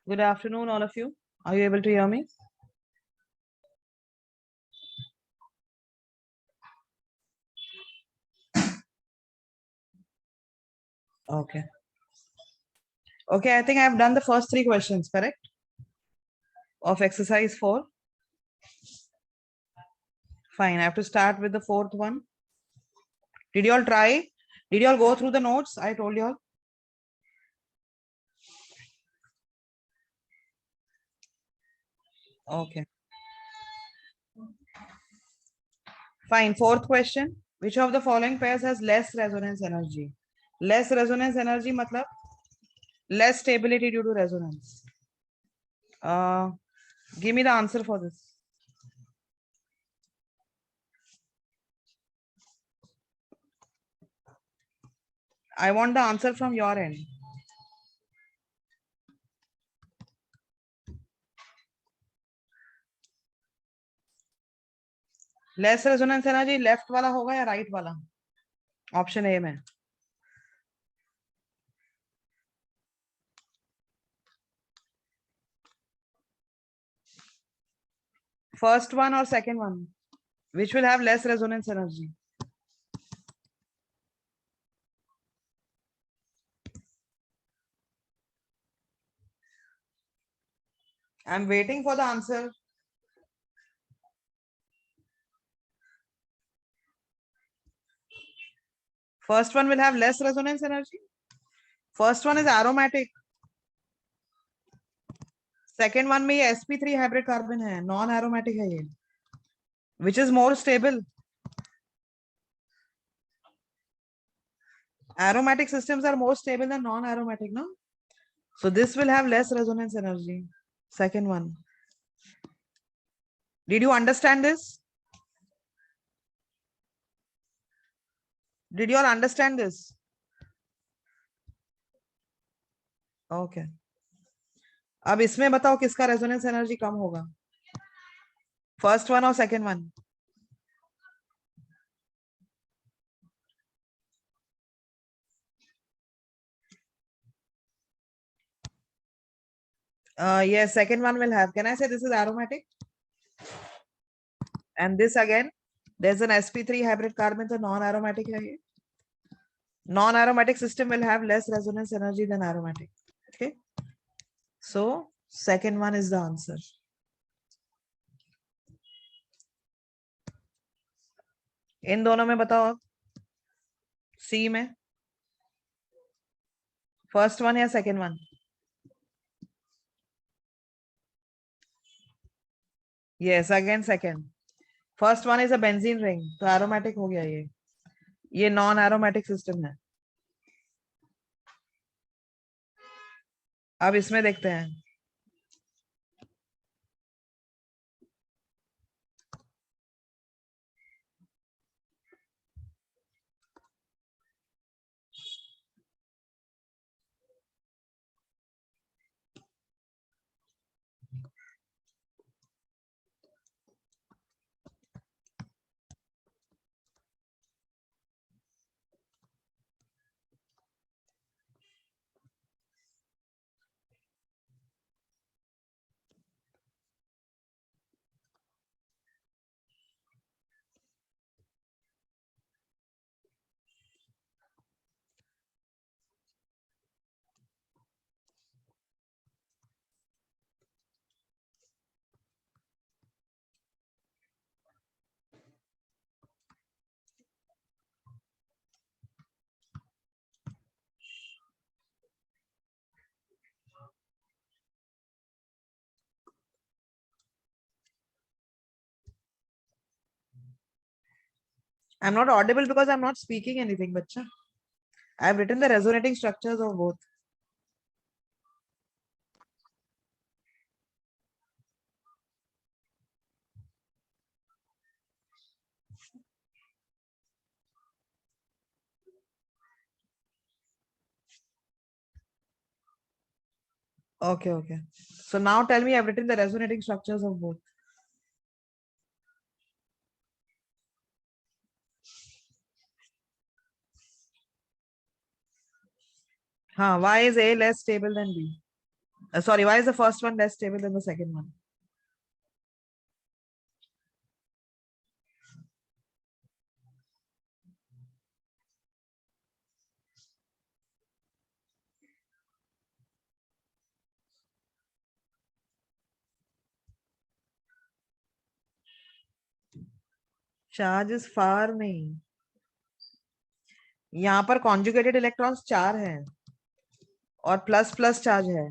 Good afternoon, all of you. Are you able to hear me? Okay. Okay, I think I've done the first three questions, correct? Of exercise 4. Fine. I have to start with the fourth one. Did you all try? Did you all go through the notes I told you all? Okay. Fine. Fourth question. Which of the following pairs has less resonance energy? Less resonance energy matlab less stability due to resonance. Give me the answer for this. I want the answer from your end. Less resonance energy left वाला होगा या right वाला? Option A में first one और second one, which will have less resonance energy? I'm waiting for the answer. First one will have less resonance energy. First one is aromatic. Second one में ये sp3 hybrid carbon है, non aromatic है ये. Which is more stable? Aromatic systems are more stable than non aromatic, no? So this will have less resonance energy. Second one. Did you understand this? Did you all understand this? Okay. अब इसमें बताओ किसका resonance energy कम होगा, first one और second one? Yes, second one will have. Can I say this is aromatic? And this again, there's an sp3 hybrid carbon, so non-aromatic hai ye. Non-aromatic system will have less resonance energy than aromatic. Okay. So second one is the answer. इन दोनों में बताओ आप, सी में first one या second one? Yes, again second. First one is a benzene ring, तो aromatic हो गया ये नॉन एरोमेटिक सिस्टम है. अब इसमें देखते हैं. I'm not audible because I'm not speaking anything, bacha. I've written the resonating structures of both. Okay, okay. So now tell me, I've written the resonating structures of both. Why is A less stable than B? Sorry, why is the first one less stable than the second one? Charge is far नहीं, यहाँ पर conjugated electrons 4 हैं और plus plus charge है,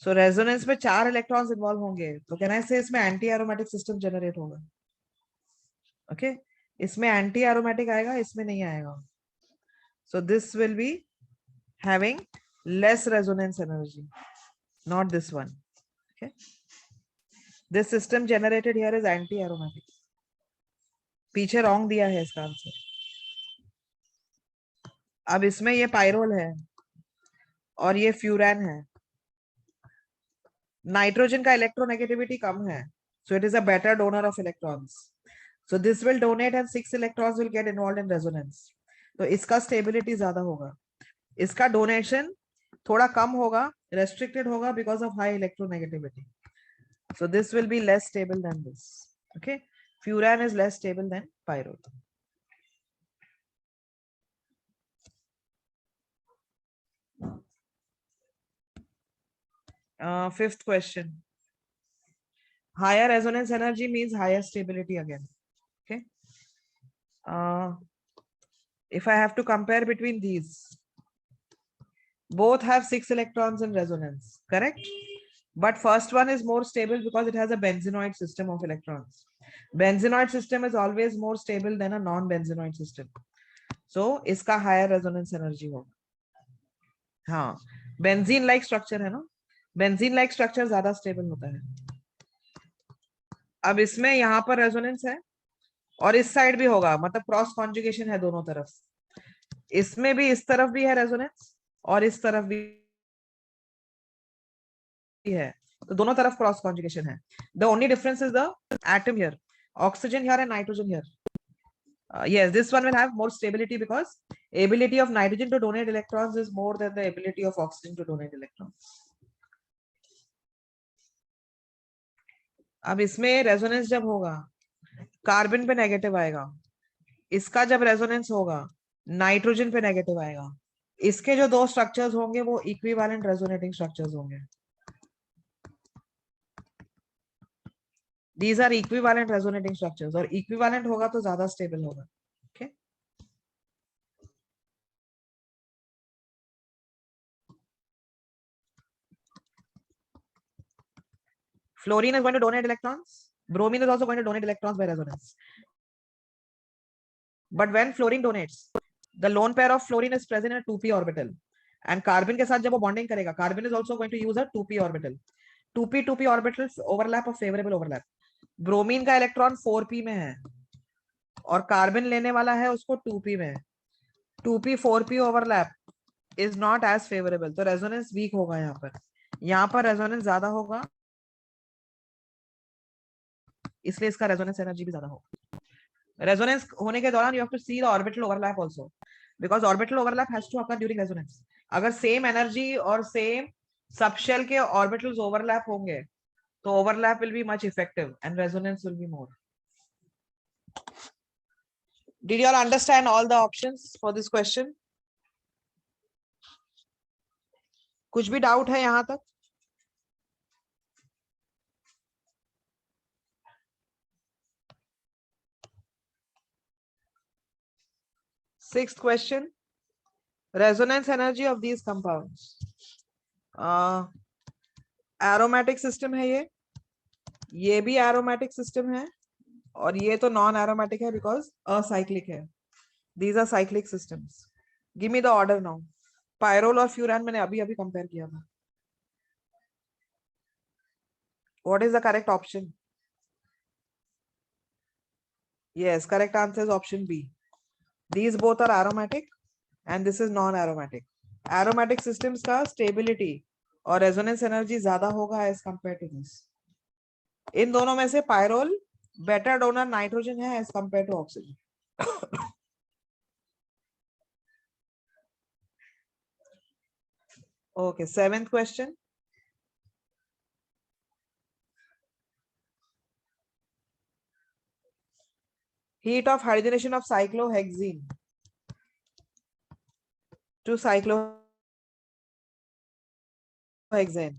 सो resonance में 4 electrons involve होंगे, तो कहना है इसमें एंटी एरोमेटिक सिस्टम जनरेट होगा। ओके, इसमें एंटी एरोमेटिक आएगा, इसमें नहीं आएगा, so this will be having less resonance energy, not this one. Okay, this system generated here is anti aromatic. पीछे रॉन्ग दिया है इसका आंसर। अब इसमें ये पायरोल है और ये फ्यूरान है, नाइट्रोजन का इलेक्ट्रोनेगेटिविटी कम है, so it is a better donor of electrons, so this will donate and 6 electrons will get involved in resonance, तो इसका स्टेबिलिटी ज्यादा होगा, इसका डोनेशन थोड़ा कम होगा, restricted होगा because of high electronegativity, so this will be less stable than this. Okay, furan is less stable than pyrrole. Fifth question. Higher resonance energy means higher stability again. Okay. If I have to compare between these, both have 6 electrons in resonance, correct? But first one is more stable because it has a benzenoid system of electrons. Benzenoid system is always more stable than a non-benzenoid system. So, इसका higher resonance energy होगा. हाँ, benzene like structure है ना? Benzene like structure ज्यादा stable होता है. अब इसमें यहाँ पर रेजोनेंस है और इस साइड भी होगा, मतलब क्रॉस कॉन्जुगेशन है दोनों तरफ, इसमें भी इस तरफ भी है रेजोनेंस और इस तरफ भी है, तो दोनों तरफ क्रॉस कॉन्जुगेशन है। The only difference is the atom here, oxygen here and nitrogen here. Yes, this one will have more stability because ability of nitrogen to donate electrons is more than the ability of oxygen to donate electrons. अब इसमें resonance जब होगा, carbon पे negative आएगा, इसका जब resonance होगा, nitrogen पे नेगेटिव आएगा, इसके जो दो स्ट्रक्चर्स होंगे वो इक्विवेलेंट रेजोनेटिंग स्ट्रक्चर्स होंगे. These are equivalent resonating structures, और equivalent होगा तो ज्यादा स्टेबल होगा. Okay. Fluorine is going to donate electrons. Bromine is also going to donate electrons by resonance. But when fluorine donates, the lone pair of fluorine is present in a 2p orbital. And carbon के साथ जब वो bonding करेगा, carbon is also going to use a 2p orbital. 2p orbitals overlap of favorable overlap. Bromine का electron 4p में है और carbon लेने वाला है उसको 2p में. 2p 4p overlap is not as favorable. तो resonance weak होगा यहाँ पर resonance ज्यादा होगा, इसलिए इसका resonance energy भी ज्यादा होगा. Resonance होने के दौरान you have to see the orbital overlap also, because orbital overlap has to occur during resonance. अगर same energy और same subshell के orbitals overlap होंगे, तो overlap will be much effective and resonance will be more. Did you all understand all the options for this question? कुछ भी doubt है यहाँ तक? Sixth question. Resonance energy of these compounds. Aromatic system है ये भी aromatic system है और ये तो non aromatic है because acyclic है. These are cyclic systems. Give me the order now. Pyrrole और furan मैंने अभी compare किया था. What is the correct option? Yes, correct answer is option B. These both are aromatic and this is non-aromatic. Aromatic systems का stability और resonance energy ज्यादा होगा as compared to this. इन दोनों में से pyrrole better donor nitrogen है as compared to oxygen. Okay, seventh question. heat of hydrogenation of cyclohexene to cyclohexane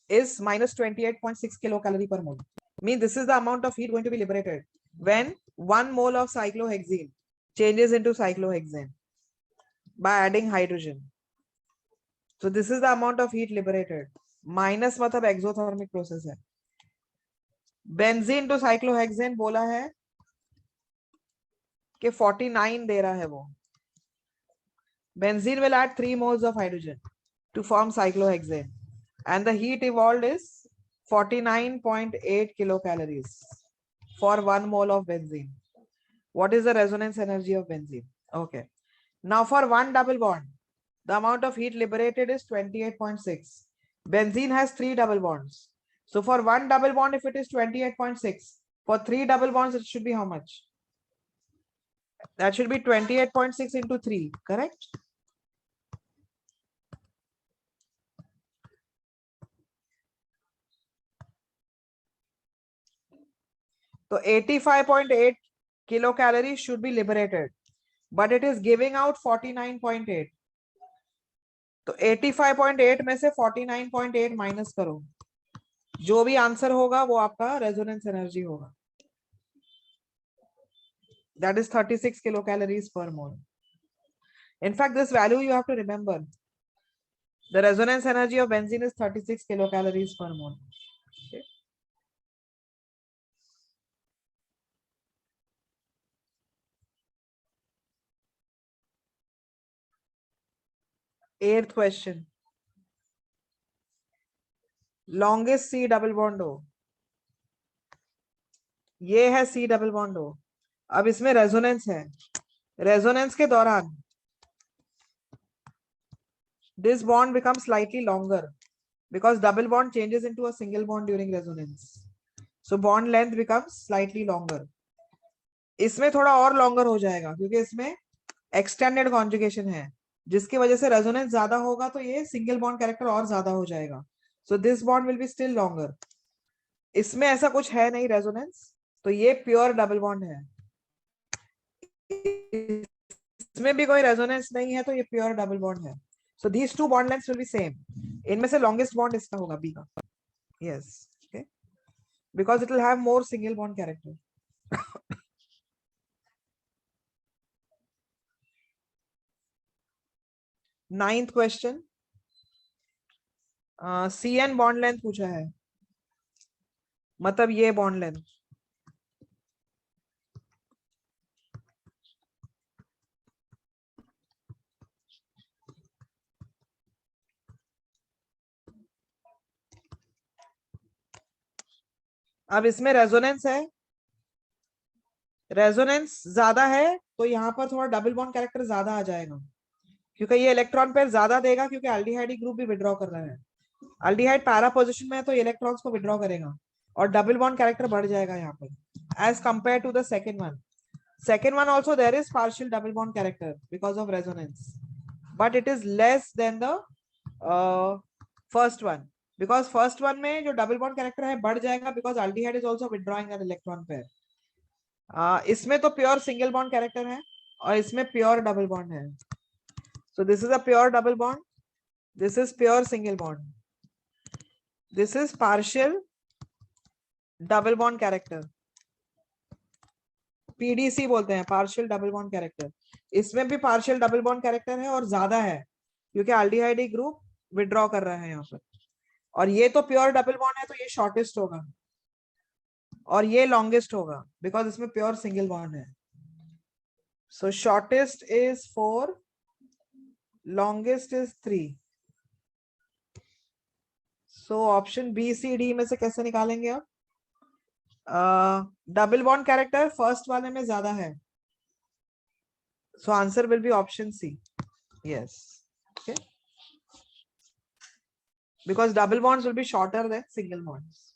is minus 28.6 kilocalorie per mole. Mean this is the amount of heat going to be liberated when 1 mole of cyclohexene changes into cyclohexane by adding hydrogen. So this is the amount of heat liberated. Minus मतलब exothermic process है. Benzene to cyclohexane बोला है कि 49 दे रहा है वो. Benzene will add 3 moles of hydrogen to form cyclohexane, and the heat evolved is 49.8 kilocalories for 1 mole of benzene. What is the resonance energy of benzene? Okay. Now for one double bond, the amount of heat liberated is 28.6. Benzene has 3 double bonds. So for one double bond, if it is 28.6, for 3 double bonds, it should be how much? That should be 28.6 into 3, correct? So 85.8 kilocalories should be liberated, but it is giving out 49.8. तो 85.8 में से 49.8 minus करो, जो भी answer होगा वो आपका resonance energy होगा. That is 36 kilocalories per mole. In fact, this value you have to remember. The resonance energy of benzene is 36 kilocalories per mole. Okay. Eighth question. Longest C double bond हो, ये है C double bond हो. अब इसमें resonance है. Resonance के दौरान this bond becomes slightly longer because double bond changes into a single bond during resonance. So bond length becomes slightly longer. इसमें थोड़ा और longer हो जाएगा क्योंकि इसमें extended conjugation है, जिसकी वजह से रेजोनेंस ज्यादा होगा तो ये सिंगल बॉन्ड कैरेक्टर और ज्यादा हो जाएगा. So this bond will be still longer. इसमें ऐसा कुछ है नहीं रेजोनेंस, तो ये प्योर डबल बॉन्ड है. इसमें भी कोई रेजोनेंस नहीं है तो ये प्योर डबल बॉन्ड है. So these two bond lengths will be same. इनमें से longest bond इसका होगा B का. Yes, okay. Because it will have more single bond character. Ninth question. CN bond length पूछा है, मतलब ये bond length. अब इसमें रेजोनेंस है, रेजोनेंस ज्यादा है तो यहाँ पर थोड़ा डबल बॉन्ड कैरेक्टर ज्यादा आ जाएगा क्योंकि ये इलेक्ट्रॉन पेयर ज्यादा देगा क्योंकि एल्डिहाइड ग्रुप भी विड्रॉ कर रहा है. एल्डिहाइड पैरा पोजीशन में है तो इलेक्ट्रॉन्स को विड्रॉ करेगा और डबल बॉन्ड कैरेक्टर बढ़ जाएगा यहाँ पर as compare to the second one. Second one also there is partial double bond character because of resonance, but it is less than the first one because first one में जो double bond character है बढ़ जाएगा because aldehyde is also withdrawing an electron pair. इसमें तो pure single bond character है और इसमें pure double bond है. So this is a pure double bond, this is pure single bond, this is partial double bond character. PDC बोलते हैं, partial double bond character. इसमें भी पार्शियल डबल बॉन्ड कैरेक्टर है और ज्यादा है क्योंकि एल्डिहाइड ग्रुप विड्रॉ कर रहा है यहाँ पर. और ये तो प्योर डबल बॉन्ड है तो ये शॉर्टेस्ट होगा और ये लॉन्गेस्ट होगा बिकॉज इसमें प्योर सिंगल बॉन्ड है. So shortest is 4, longest is 3. So option B C D में से कैसे निकालेंगे आप? डबल बॉन्ड कैरेक्टर फर्स्ट वाले में ज्यादा है, सो answer will be option C. Yes, okay, because double bonds will be shorter than single bonds.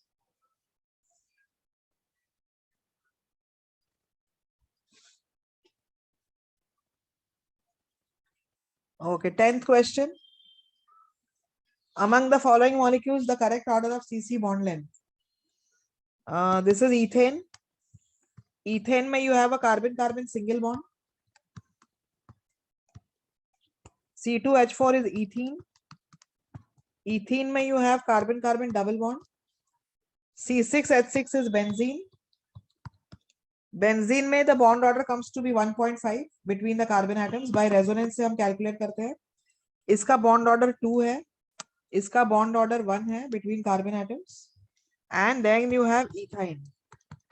Okay, 10th question. Among the following molecules, the correct order of CC bond length. This is ethane. Ethane में you have a carbon carbon single bond, C2H4 is ethene. Ethene में you have carbon carbon double bond. C6H6 is benzene. Benzene में the bond order comes to be 1.5 between the carbon atoms. By resonance से हम calculate करते हैं. इसका bond order 2 है, इसका bond order 1 है between carbon atoms. And then you have ethyne.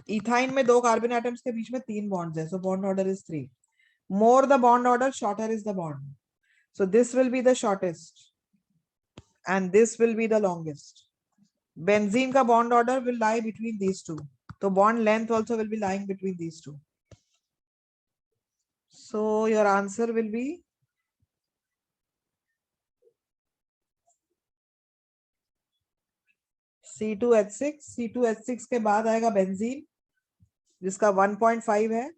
Ethyne में दो carbon atoms के बीच में 3 bonds है, so bond order is 3. More the bond order, shorter is the bond. So this will be the shortest and this will be the longest. Benzene ka bond order will lie between these two. So bond length also will be lying between these two. So your answer will be C2H6. C2H6 के बाद आएगा benzene जिसका 1.5 है,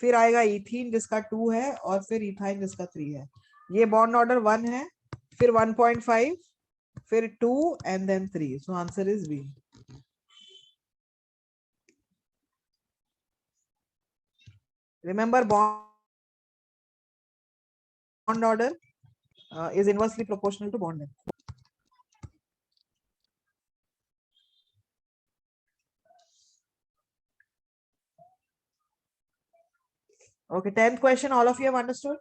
फिर आएगा ethene जिसका 2 है और फिर इथाइन जिसका 3 है. ये बॉन्ड ऑर्डर 1 है, फिर 1.5, फिर 2 and then 3. So answer is B. Remember bond order is inversely proportional to bond length. Okay, 10th question, all of you have understood?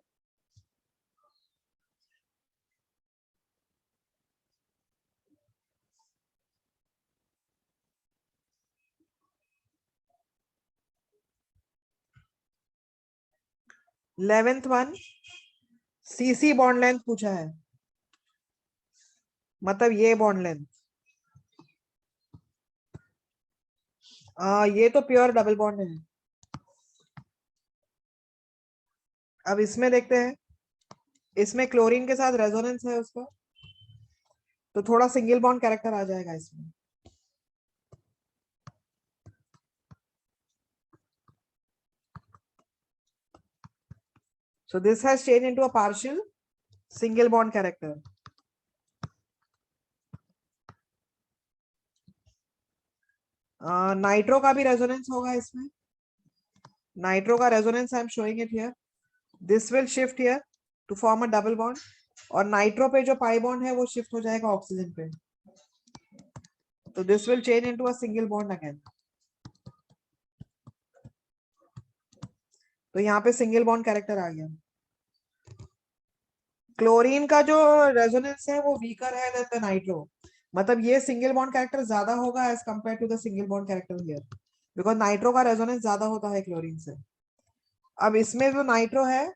Eleventh one, CC bond length पूछा है, मतलब ये bond length. ये तो pure double bond है. अब इसमें देखते हैं, इसमें क्लोरीन के साथ रेजोनेंस है उसका, तो थोड़ा सिंगल बॉन्ड कैरेक्टर आ जाएगा इसमें. So this has changed into a partial single bond character. Nitro का भी रेजोनेंस होगा इसमें. नाइट्रो का resonance I am showing it here. This will shift here to form a double bond, और nitro पे जो पाई बॉन्ड है वो शिफ्ट हो जाएगा ऑक्सीजन पे, तो this will change into a single bond again. तो यहाँ पे सिंगल बॉन्ड कैरेक्टर आ गया. क्लोरीन का जो रेजोनेंस है वो वीकर है देन द नाइट्रो, मतलब ये सिंगल बॉन्ड कैरेक्टर ज्यादा होगा as compare to the single bond character here, because nitro का रेजोनेंस ज्यादा होता है क्लोरीन से. अब इसमें जो नाइट्रो है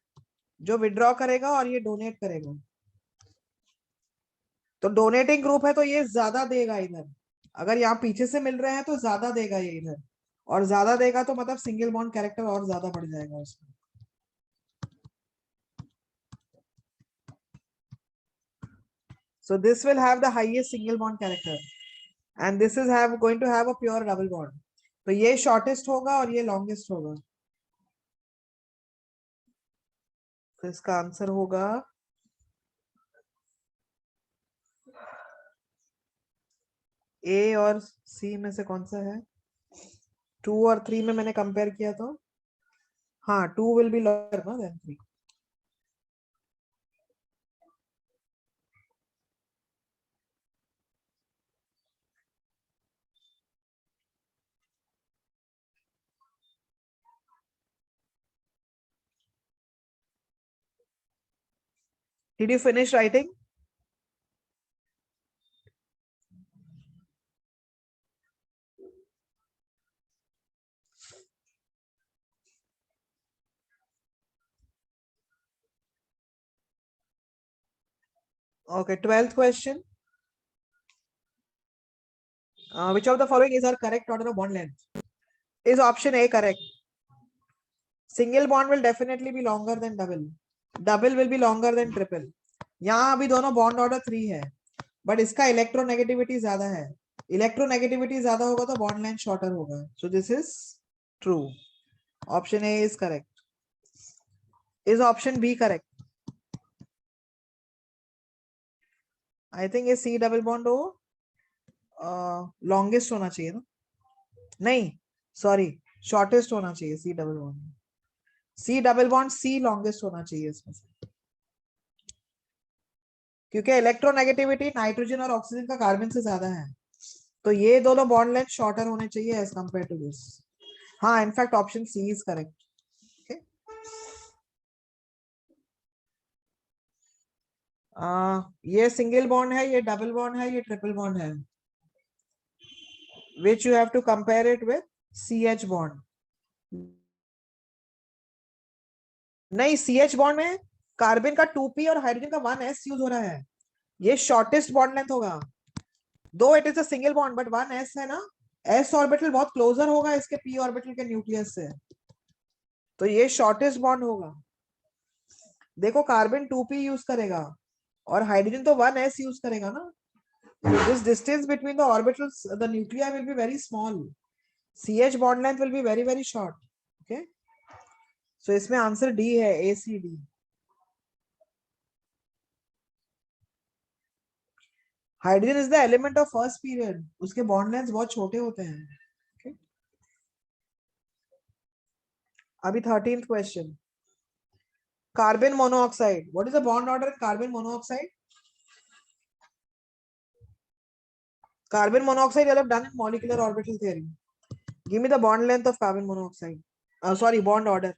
जो विड्रॉ करेगा और ये डोनेट करेगा, तो डोनेटिंग ग्रुप है तो ये ज्यादा देगा इधर. अगर यहाँ पीछे से मिल रहे हैं तो ज्यादा देगा ये इधर, और ज्यादा देगा तो मतलब सिंगल बॉन्ड कैरेक्टर और ज्यादा बढ़ जाएगा उसमें. So this will have the highest single bond character and this is going to have a pure double bond. तो ये shortest होगा और ये longest होगा. तो इसका आंसर होगा A और C में से कौन सा है. 2 और 3 में मैंने कंपेयर किया तो हाँ 2 will be longer ना than 3. Did you finish writing? Okay, 12th question. Which of the following is our correct order of bond length? Is option A correct? Single bond will definitely be longer than double. Double will be longer than triple. यहाँ अभी दोनों bond order 3 है, but इसका electronegativity ज्यादा है. Electronegativity ज्यादा होगा तो bond length shorter होगा. So this is true. Option A is correct. Is option B correct? I think ये C double bond हो longest होना चाहिए ना. नहीं, sorry, शॉर्टेस्ट होना चाहिए C double bond, C double bond C longest होना चाहिए इसमें से, क्योंकि इलेक्ट्रोनेगेटिविटी नाइट्रोजन और ऑक्सीजन का कार्बन से ज्यादा है, तो ये दोनों बॉन्ड लेंथ शॉर्टर होने चाहिए एज कंपेयर टू दिस। हाँ, in fact option C is correct. ये सिंगल बॉन्ड है, ये डबल बॉन्ड है, ये ट्रिपल बॉन्ड है, which you have to compare it with C H bond. नहीं, सी एच बॉन्ड में कार्बन का 2p और हाइड्रोजन का 1s यूज हो रहा है, ये शॉर्टेस्ट बॉन्ड लेंथ होगा। दो it is a single bond but 1s है ना, s ऑर्बिटल बहुत क्लोजर होगा इसके p ऑर्बिटल के न्यूक्लियस से, तो ये शॉर्टेस्ट बॉन्ड होगा। देखो कार्बन 2p यूज करेगा और हाइड्रोजन तो 1s यूज करेगा ना, this distance between the orbitals, the nuclei will be very small, ch bond length will be very very short. Okay, so इसमें आंसर डी है, ACD। Hydrogen is the element of first period, उसके bond length बहुत छोटे होते हैं। okay? अभी 13th question, carbon monoxide, what is the bond order carbon monoxide? Carbon monoxide, I have done in molecular orbital theory. Give me the bond length of carbon monoxide. Sorry, bond order.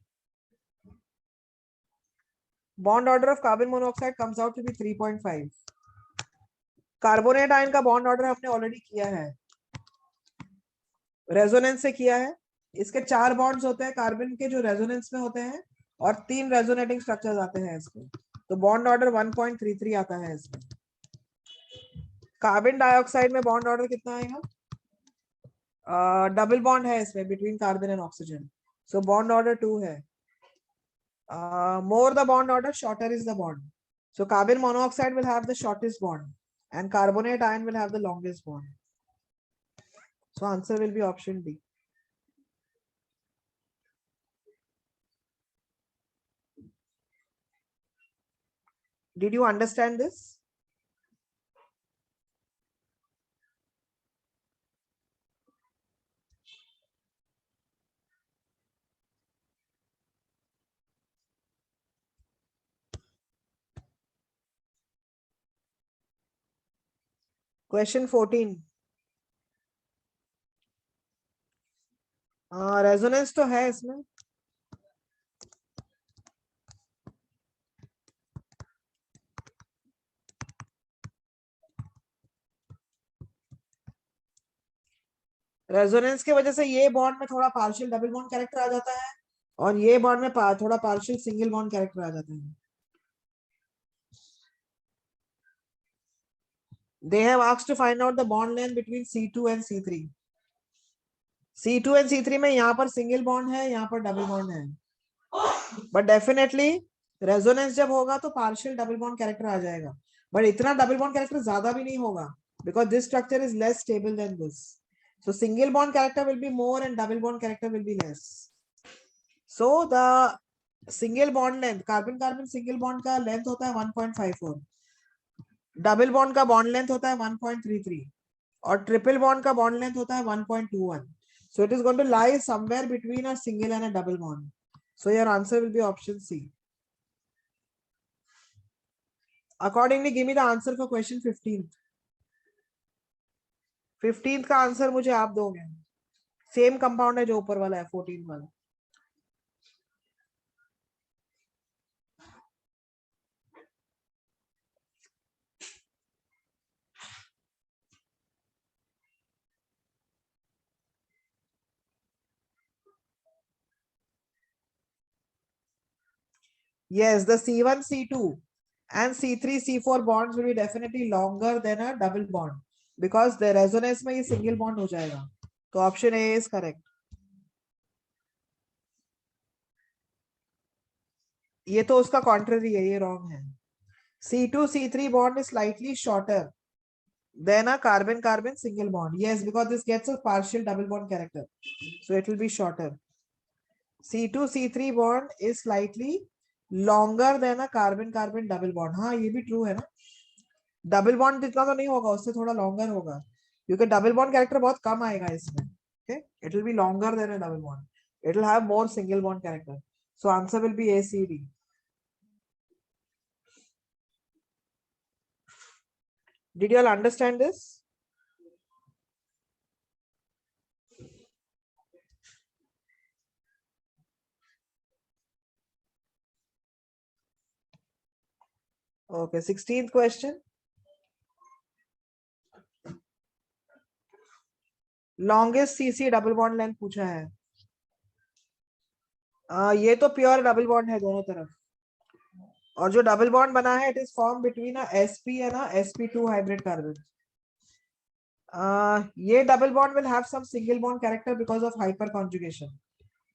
Bond order of carbon monoxide comes out to be 3.5. Carbonate ion का bond order हमने already किया है, resonance से किया है। इसके 4 bonds होते हैं कार्बन के जो रेजोनेंस में होते हैं, और 3 रेजोनेटिंग स्ट्रक्चर्स आते हैं इसके, तो बॉन्ड ऑर्डर 1.33 आता है इसमें। कार्बन डाइऑक्साइड में बॉन्ड ऑर्डर कितना आएगा? डबल बॉन्ड है इसमें between carbon and oxygen, so bond order 2 है। More the bond order, shorter is the bond. So carbon monoxide will have the shortest bond and carbonate ion will have the longest bond. So answer will be option D. Did you understand this? Question 14. Resonance तो है इसमें, resonance की वजह से ये bond में थोड़ा partial double bond character आ जाता है, और ये बॉन्ड में थोड़ा पार्शियल सिंगल बॉन्ड कैरेक्टर आ जाता है। They have asked to find out the bond length between C2 and C3. C2 and C3 में यहाँ पर सिंगल बॉन्ड है, यहाँ पर डबल बॉन्ड है, बट डेफिनेटली रेजोनेंस जब होगा तो पार्शियल डबल बॉन्ड कैरेक्टर आ जाएगा, बट इतना डबल बॉन्ड कैरेक्टर ज्यादा भी नहीं होगा, because this structure is less stable then this, so single bond character will be more and double bond character will be less. So the single bond length, carbon carbon single bond का length होता है 1.54, double bond का bond length होता है 1.33, और triple bond का bond length होता है 1.21, so it is going to lie somewhere between a single and a double bond, so your answer will be option C. Accordingly, give me the answer for question 15th. 15th का answer मुझे आप दोगे, same compound है जो ऊपर वाला है 14 वाला। Yes, the C1, C2 and C3, C4 bonds will be definitely longer than a double bond because the resonance में ये single bond हो जाएगा, तो option A is correct. ये तो उसका contrary है, ये wrong है. C2, C3 bond is slightly shorter than a carbon-carbon single bond. Yes, because this gets a partial double bond character, so it will be shorter. C2, C3 bond is slightly longer than a carbon-carbon double bond. हाँ, ये भी true है ना. Double bond जितना तो नहीं होगा, उससे थोड़ा लॉन्गर होगा, क्योंकि डबल बॉन्ड कैरेक्टर बहुत कम आएगा इसमें. Okay, it will be longer than a double bond. It will have more single bond character. So answer will be ACD. Did you all understand this? Okay, 16th question. Longest CC double bond length पूछा है. ये तो pure double bond है दोनों तरफ. और जो double bond बना है, it is form between a sp and a sp2 hybrid carbon. ये double bond will have some single bond character because of hyperconjugation.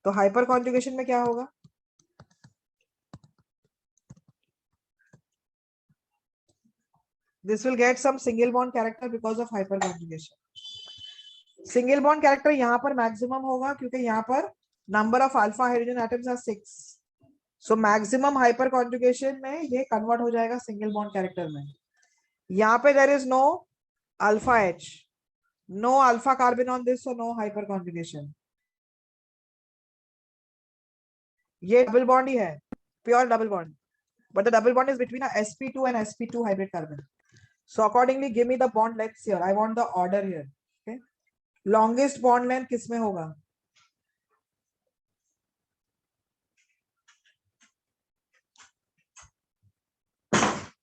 तो हाइपर कॉन्जुगेशन में क्या होगा? This will get some single bond character because of hyperconjugation. Single bond character यहाँ पर maximum होगा क्योंकि यहाँ पर number of alpha hydrogen atoms are 6. So maximum hyperconjugation में ये कन्वर्ट हो जाएगा सिंगल बॉन्ड कैरेक्टर में. यहाँ पे there is no alpha H, no alpha carbon on this, so no hyperconjugation. ये डबल बॉन्ड ही है, pure double bond, but the double bond is between a sp2 and sp2 hybrid carbon. So accordingly give me the bond lengths here. I want the order here. Okay, longest bond length किसमें होगा?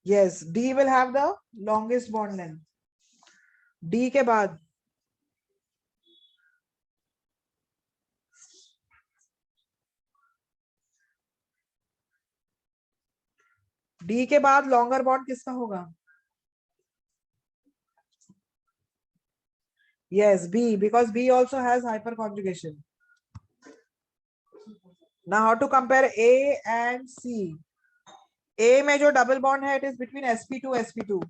Yes, D will have the longest bond length. D के बाद D के बाद longer bond किसका होगा? Yes, B, because B also has hyperconjugation. Now how to compare A and C? A में जो डबल बॉन्ड है, it is between sp2 sp2,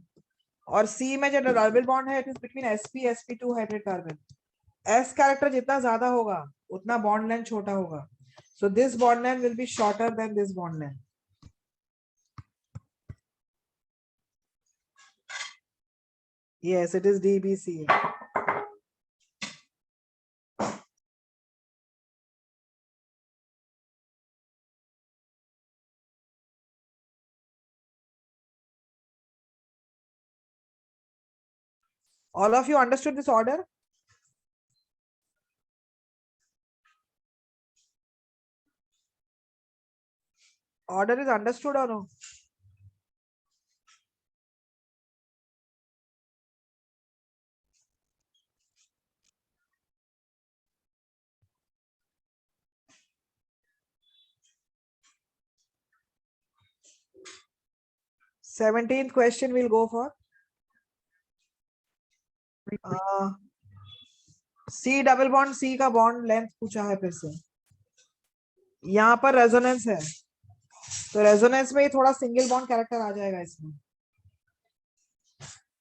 और C में जो डबल बॉन्ड है, it is between sp sp2 hybrid carbon. S character जितना ज्यादा होगा उतना बॉन्ड लेंथ छोटा होगा. So this bond length will be shorter than this bond length. Yes, it is DBC. All of you understood this order? Order is understood or no? Seventeenth question we'll go for. C double bond C का bond length पूछा है फिर से. यहाँ पर resonance है, तो resonance में ही थोड़ा सिंगल बॉन्ड कैरेक्टर आ जाएगा इसमें.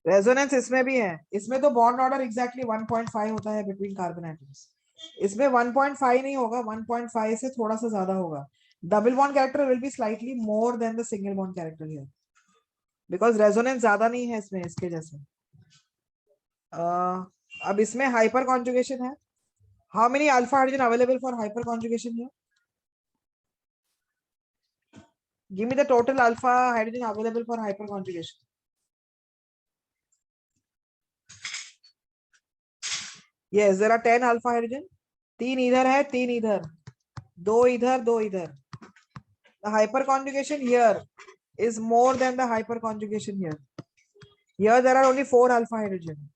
रेजोनेंस इसमें भी है. इसमें तो बॉन्ड ऑर्डर एग्जैक्टली 1.5 होता है बिटवीन कार्बन एटम्स. इसमें 1.5 नहीं होगा, 1.5 से थोड़ा सा ज्यादा होगा. Double bond character will be slightly more than the single bond character here, because resonance ज्यादा नहीं है इसमें इसके जैसे. अब इसमें हाइपर कॉन्जुगेशन है. How many alpha hydrogen available for hyper conjugation here? Give me the total alpha hydrogen available for hyper conjugation. Yes, there are 10 alpha hydrogen. 3 इधर है, 3 इधर, 2 इधर, 2 इधर. The hyperconjugation here is more than the hyperconjugation here. Here there are only 4 alpha hydrogen.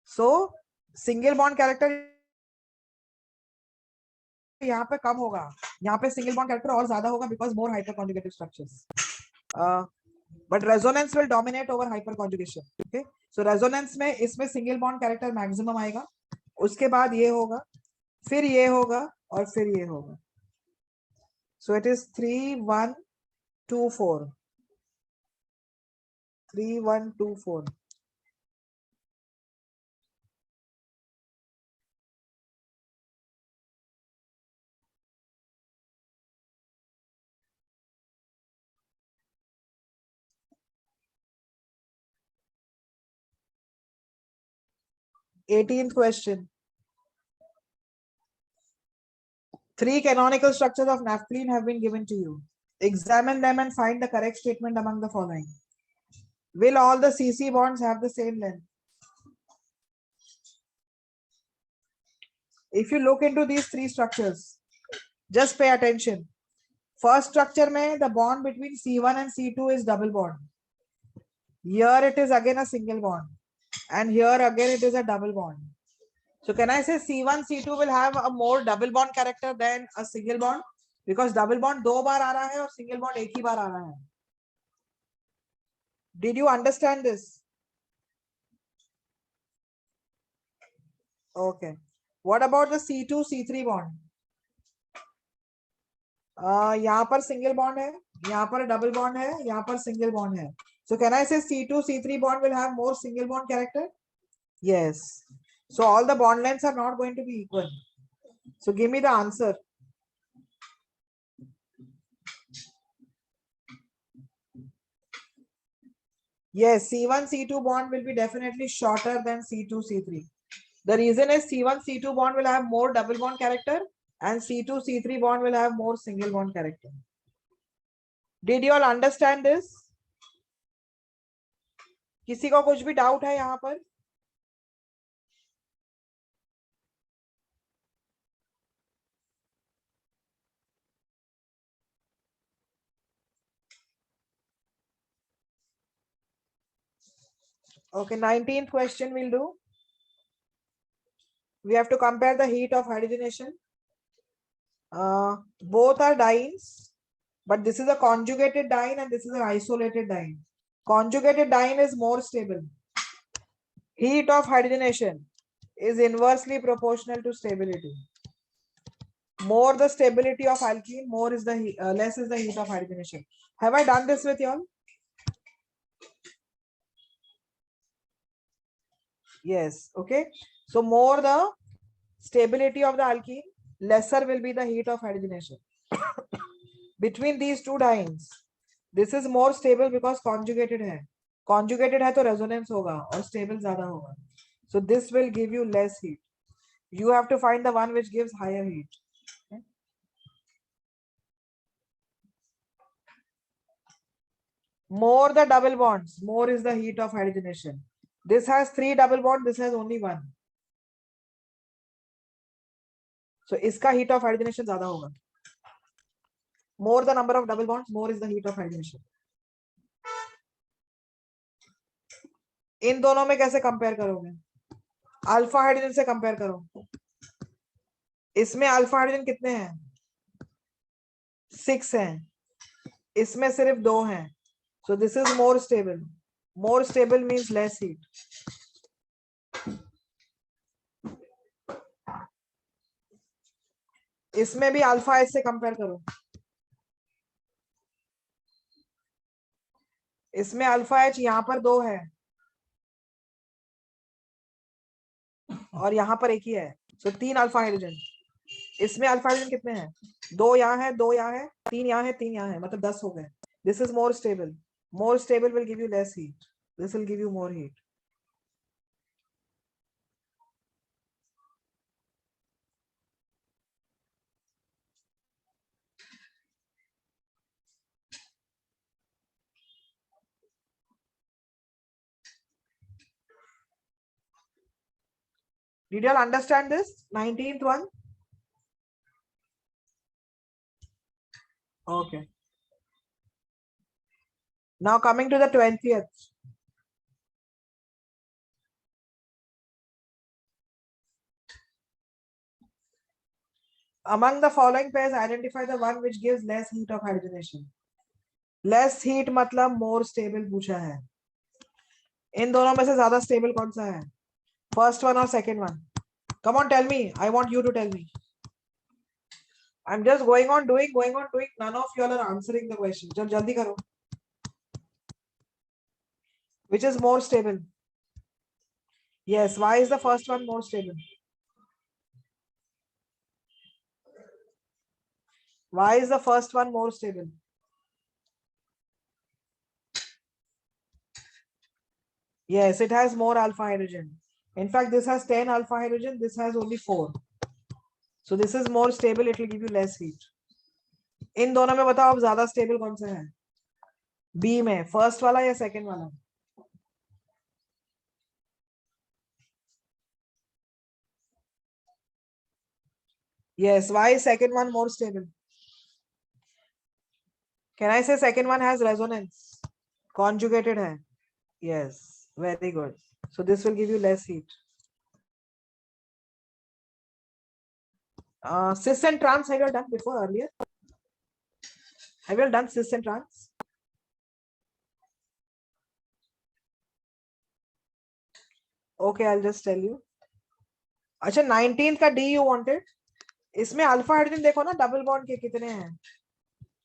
So single bond character यहाँ पे कम होगा, यहाँ पे single bond character और ज्यादा होगा because more hyperconjugated structures. But resonance will dominate over hyperconjugation. Okay, so resonance में इसमें single bond character maximum आएगा, उसके बाद ये होगा, फिर ये होगा और फिर ये होगा. So it is 3 1 2 4. 3 1 2 4. Eighteenth question. Three canonical structures of naphthalene have been given to you. Examine them and find the correct statement among the following. Will all the CC bonds have the same length? If you look into these three structures, just pay attention. First structure mein the bond between C1 and C2 is double bond. Here it is again a single bond. And here again it is a double bond. So can I say C1, C2 will have a more double bond character than a single bond? Because double bond दो बार आ रहा है और single bond एक ही बार आ रहा है. Did you understand this? Okay. What about the C2, C3 bond? यहाँ पर single bond है, यहाँ पर double bond है, यहाँ पर single bond है. So can I say C2, C3 bond will have more single bond character? Yes. So all the bond lengths are not going to be equal. So give me the answer. Yes, C1, C2 bond will be definitely shorter than C2, C3. The reason is C1, C2 bond will have more double bond character and C2, C3 bond will have more single bond character. Did you all understand this? किसी को कुछ भी doubt है यहाँ पर? Okay, 19th question we'll do. We have to compare the heat of hydrogenation. Both are dienes, but this is a conjugated diene and this is an isolated diene. Conjugated diene is more stable. Heat of hydrogenation is inversely proportional to stability. More the stability of alkene, more is the less is the heat of hydrogenation. Have I done this with you all? Yes. Okay. So more the stability of the alkene, lesser will be the heat of hydrogenation. Between these two dienes, this is more stable because conjugated hai. Conjugated hai to resonance hoga और stable ज़्यादा होगा. So this will give you less heat. You have to find the one which gives higher heat. Okay. More the double bonds, more is the heat of hydrogenation. This has 3 double bonds, this has only 1. So iska heat of hydrogenation ज़्यादा होगा. More the number of double bonds, more is the heat of hydrogenation. इन दोनों में कैसे compare करोगे? Alpha hydrogen से compare करो. इसमें alpha hydrogen कितने हैं? 6 हैं. इसमें सिर्फ 2 हैं. So this is more stable. More stable means less heat. इसमें भी अल्फा एच से कंपेयर करो. इसमें अल्फा एच यहाँ पर 2 है और यहाँ पर एक ही है. So 3 alpha hydrogen. इसमें अल्फा हाइड्रोजन कितने हैं? 2 यहाँ है, 2 यहाँ है, 3 यहाँ है, 3 यहाँ है, मतलब 10 हो गए. This is more stable. More stable will give you less heat. This will give you more heat. Did you all understand this? 19th one? Okay. Now coming to the 20th. Among the following pairs, identify the one which gives less heat of hydrogenation. Less heat मतलब more stable पूछा है. इन दोनों में से ज्यादा stable कौन सा है? First one or second one? Come on, tell me. I want you to tell me. I'm just going on doing. None of you all are answering the question. चल जल्दी करो. Which is more stable? Yes. Why is the first one more stable? Why is the first one more stable? Yes, it has more alpha hydrogen. In fact, this has 10 alpha hydrogen. This has only 4. So this is more stable, it will give you less heat. इन दोनों में बताओ अब ज्यादा stable कौन सा है? B में first वाला या सेकंड वाला? Yes, why is second one more stable? Can I say second one has resonance? Conjugated है? Yes, very good. So this will give you less heat. Cis and trans have you done before earlier? Have you done cis and trans? Okay, I'll just tell you. अच्छा 19th का D you wanted? इसमें alpha hydrogen देखो ना, double bond के कितने हैं?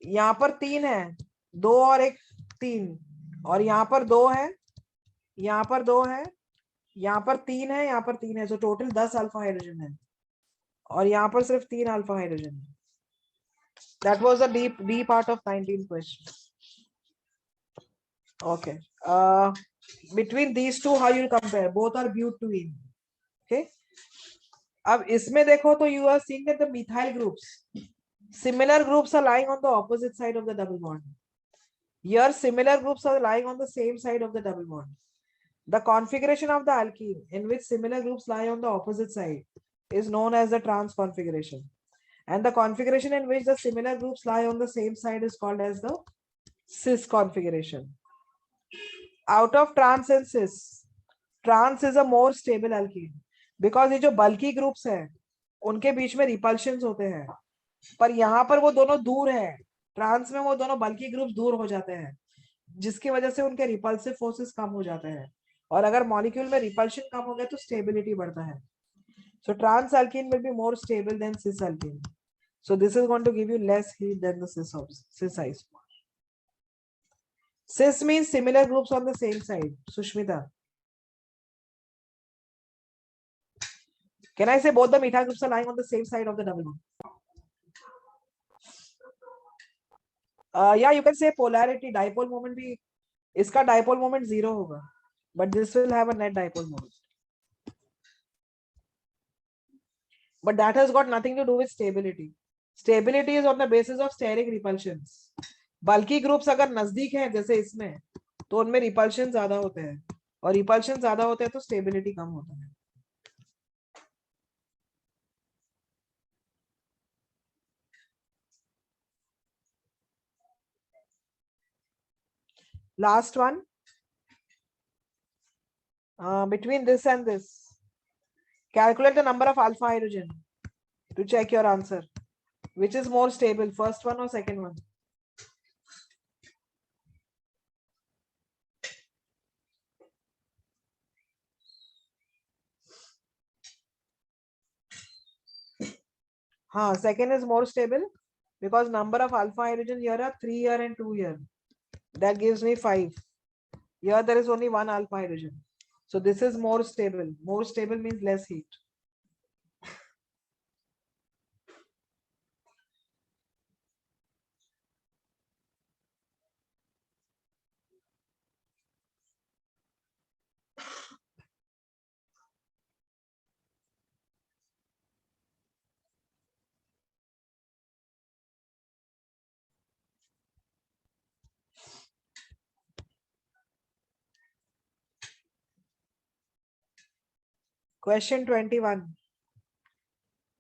यहाँ पर 3 है, 2 और 1 3, और यहाँ पर 2 है, यहाँ पर 2 है, यहाँ पर 3 है, यहाँ पर 3 है, तो टोटल 10 अल्फा हाइड्रोजन है, और यहाँ पर सिर्फ 3 अल्फा हाइड्रोजन है. That was the B part of 19th question. Okay. Between these two, how you compare? Both are butene. Okay. अब इसमें देखो तो you are seeing that the methyl groups, similar groups are lying on the opposite side of the double bond. Here, similar groups are lying on the same side of the double bond. The configuration of the alkene in which similar groups lie on the opposite side is known as the trans configuration. And the configuration in which the similar groups lie on the same side is called as the cis configuration. Out of trans and cis, trans is a more stable alkene because ये जो bulky groups हैं उनके बीच में repulsions होते हैं, पर यहाँ पर वो दोनों दूर है. ट्रांस में वो दोनों बल्की ग्रुप्स दूर हो जाते हैं, जिसकी वजह से उनके रिपल्सिव फोर्सेस कम हो जाते हैं, और अगर मॉलिक्यूल में रिपल्शन कम हो गया तो स्टेबिलिटी बढ़ता है. So trans alkene will be more stable than cis alkene. So this is going to give you less heat than the cis isomer. cis means similar groups on the same side. Sushmita, can I say both the methyl groups are lying on the same side of the double bond? Yeah, you can say polarity. Dipole moment भी, इसका dipole moment 0 होगा, but this will have a net dipole moment. But that has got nothing to do with stability. Stability is on the basis of steric repulsions. Bulky groups अगर नजदीक हैं जैसे इसमें, तो उनमें repulsion ज्यादा होते हैं, और repulsion ज्यादा होते हैं तो stability कम होता है. Last one. Between this and this, calculate the number of alpha hydrogen to check your answer. Which is more stable, first one or second one? Second is more stable because number of alpha hydrogen here are 3 here and 2 here. That gives me 5. Here there is only 1 alpha hydrogen. So this is more stable. More stable means less heat. Question 21.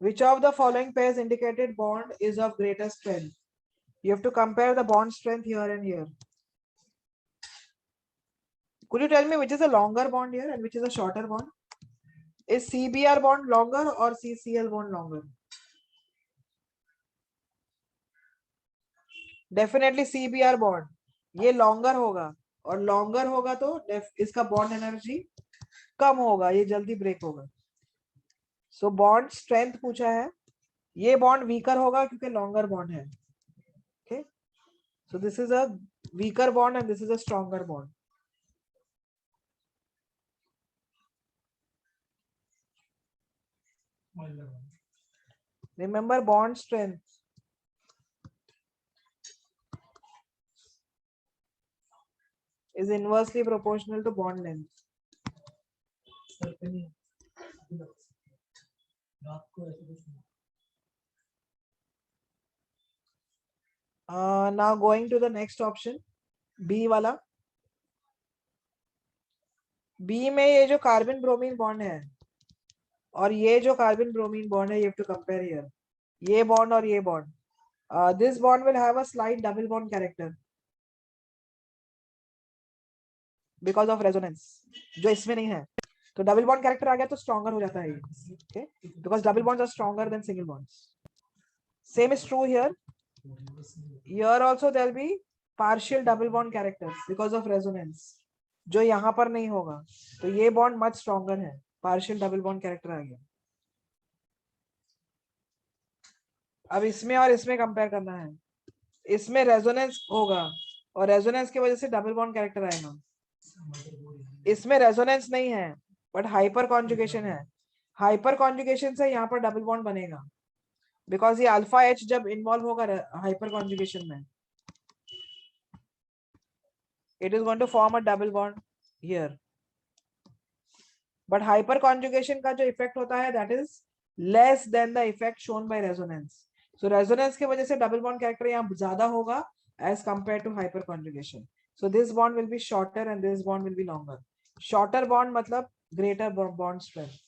Which of the following pairs indicated bond is of greater strength? You have to compare the bond strength here and here. Could you tell me which is a longer bond here and which is a shorter bond? Is CBr bond longer or CCl bond longer? Definitely CBr bond. ये longer होगा, और longer होगा तो इसका bond energy कम होगा, ये जल्दी break होगा. So bond strength पूछा है, ये bond weaker होगा क्योंकि longer bond है. Okay, so this is a weaker bond and this is a stronger bond. Remember, bond strength is inversely proportional to bond length. Now going to the next option, B वाला. B में ये जो carbon bromine bond है और ये जो carbon bromine bond है, you have to compare here. ये बॉन्ड और ये bond. This bond will have a slight double bond character because of resonance, जो इसमें नहीं है. तो डबल बॉन्ड कैरेक्टर आ गया तो स्ट्रॉन्गर हो जाता है ये. Okay, because double bonds are stronger than single bonds. Same is true here. Here also there will be partial double bond characters because of resonance, जो यहाँ पर नहीं होगा. तो ये बॉन्ड मच स्ट्रॉन्गर है. पार्शियल डबल बॉन्ड कैरेक्टर आ गया. अब इसमें और इसमें कंपेयर करना है. इसमें रेजोनेंस होगा और रेजोनेंस की वजह से डबल बॉन्ड कैरेक्टर आएगा. इसमें रेजोनेंस नहीं है बट हाइपर कॉन्जुगेशन है. हाइपर कॉन्जुगेशन से यहाँ पर डबल बॉन्ड बनेगा बिकॉज ये अल्फा एच जब इन्वॉल्व होगा हाइपर कॉन्जुगेशन में, it is going to form a double bond here. But hyper conjugation का जो इफेक्ट होता है that is less than the effect shown by resonance. So resonance की वजह से double bond character यहाँ ज्यादा होगा as compared to hyper conjugation. So this bond will be shorter and this bond will be longer. Shorter bond मतलब greater bond strength.